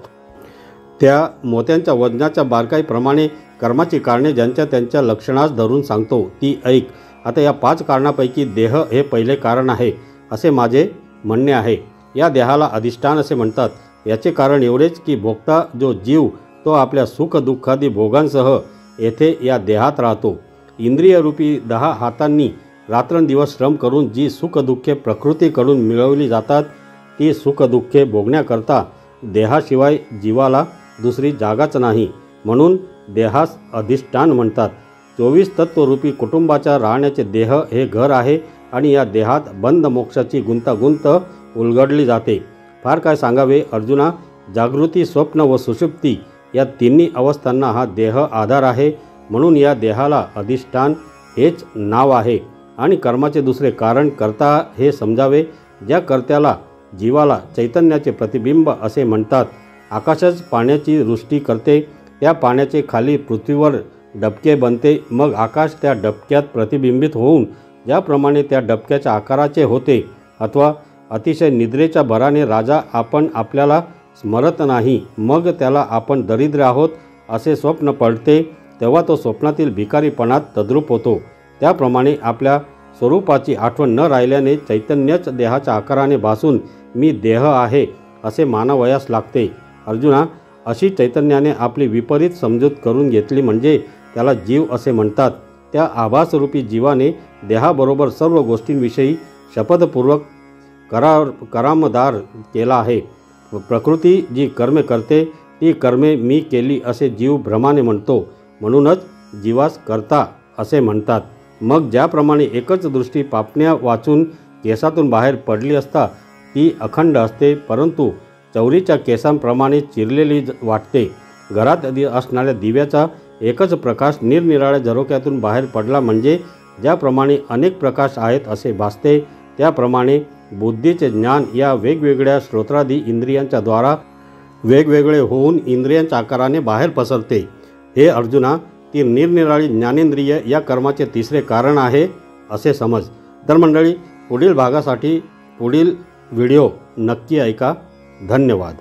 त्या मोत्यांच्या वजनाच्या बारकाईप्रमाणे कर्माची कारणे ज्यांच्या त्यांच्या लक्षणास धरून सांगतो ती ऐक। आता या 5 कारणापैकी देह हे पहिले कारण आहे असे माझे म्हणणे आहे। या देहाला अधिष्ठान असे म्हणतात। याचे कारण एवढेच की भोगता जो जीव तो आपल्या सुख दुःखादी भोगांसह येथे या देहात राहतो। इंद्रियरूपी 10 हातांनी रात्रंदिवस श्रम करून जी सुखदुःखे प्रकृतीकडून मिळवली जातात, ती सुखदुःखे भोगण्याकरता देहाशिवाय जीवाला दुसरी जागाच नाही, म्हणून देहास अधिष्ठान म्हणतात। 24 तत्वरूपी कुटुंबाच्या राहण्याचे देह हे घर आहे आणि या देहात बंध मोक्षाची गुंतागुंत उलगडली जाते। फार काय सांगावे अर्जुना, जागृती, स्वप्न व सुषुप्ती या तिन्ही अवस्थांना हा देह आधार आहे, म्हणून या देहाला अधिष्ठान हेच नाव आहे। आणि कर्माचे दुसरे कारण कर्ता हे समजावे। ज्या कर्त्याला जीवाला चैतन्याचे प्रतिबिंब असे म्हणतात। आकाशच पाण्याची वृष्टी करते, त्या पाण्याचे खाली पृथ्वीवर डबके बनते, मग आकाश त्या डबक्यात प्रतिबिंबित होऊन ज्याप्रमाणे त्या डबक्याच्या आकाराचे होते, अथवा अतिशय निद्रेच्या भराने राजा आपण आपल्याला स्मरत नाही, मग त्याला आपण दरिद्र आहोत असे स्वप्न पडते, तेव्हा तो स्वप्नातील भिकारीपणात तद्रूप होतो। त्याप्रमाणे आपल्या स्वरूपाची आठवण न राहिल्याने चैतन्यच देहाच्या आकाराने भासून मी देह आहे असे मानावयास लागते। अर्जुना, अशी चैतन्याने आपली विपरीत समजूत करून घेतली म्हणजे त्याला जीव असे म्हणतात। त्या आभासरूपी जीवाने देहाबरोबर सर्व गोष्टींविषयी शपथपूर्वक करामदार केला आहे। प्रकृती जी कर्मे करते ती कर्मे मी केली असे जीव भ्रमाने म्हणतो, म्हणूनच जीवास कर्ता असे म्हणतात। मग ज्याप्रमाणे एकच दृष्टी पापण्या वाचून केसातून बाहेर पडली असता ती अखंड असते, परंतु चौरीच्या केसांप्रमाणे चिरलेली वाटते। घरात असणाऱ्या दिव्याचा एकच प्रकाश निरनिराळ्या झरोक्यातून बाहेर पडला म्हणजे ज्याप्रमाणे अनेक प्रकाश आहेत असे भासते, त्याप्रमाणे बुद्धीचे ज्ञान या वेगवेगळ्या श्रोत्रादी इंद्रियांच्या द्वारा वेगवेगळे होऊन इंद्रियांच्या आकाराने बाहेर पसरते। हे अर्जुना, ती निरनिराळी ज्ञानेंद्रिय या कर्माचे तिसरे कारण आहे असे समज। तर मंडळी, पुढील भागासाठी पुढील व्हिडिओ नक्की ऐका। धन्यवाद।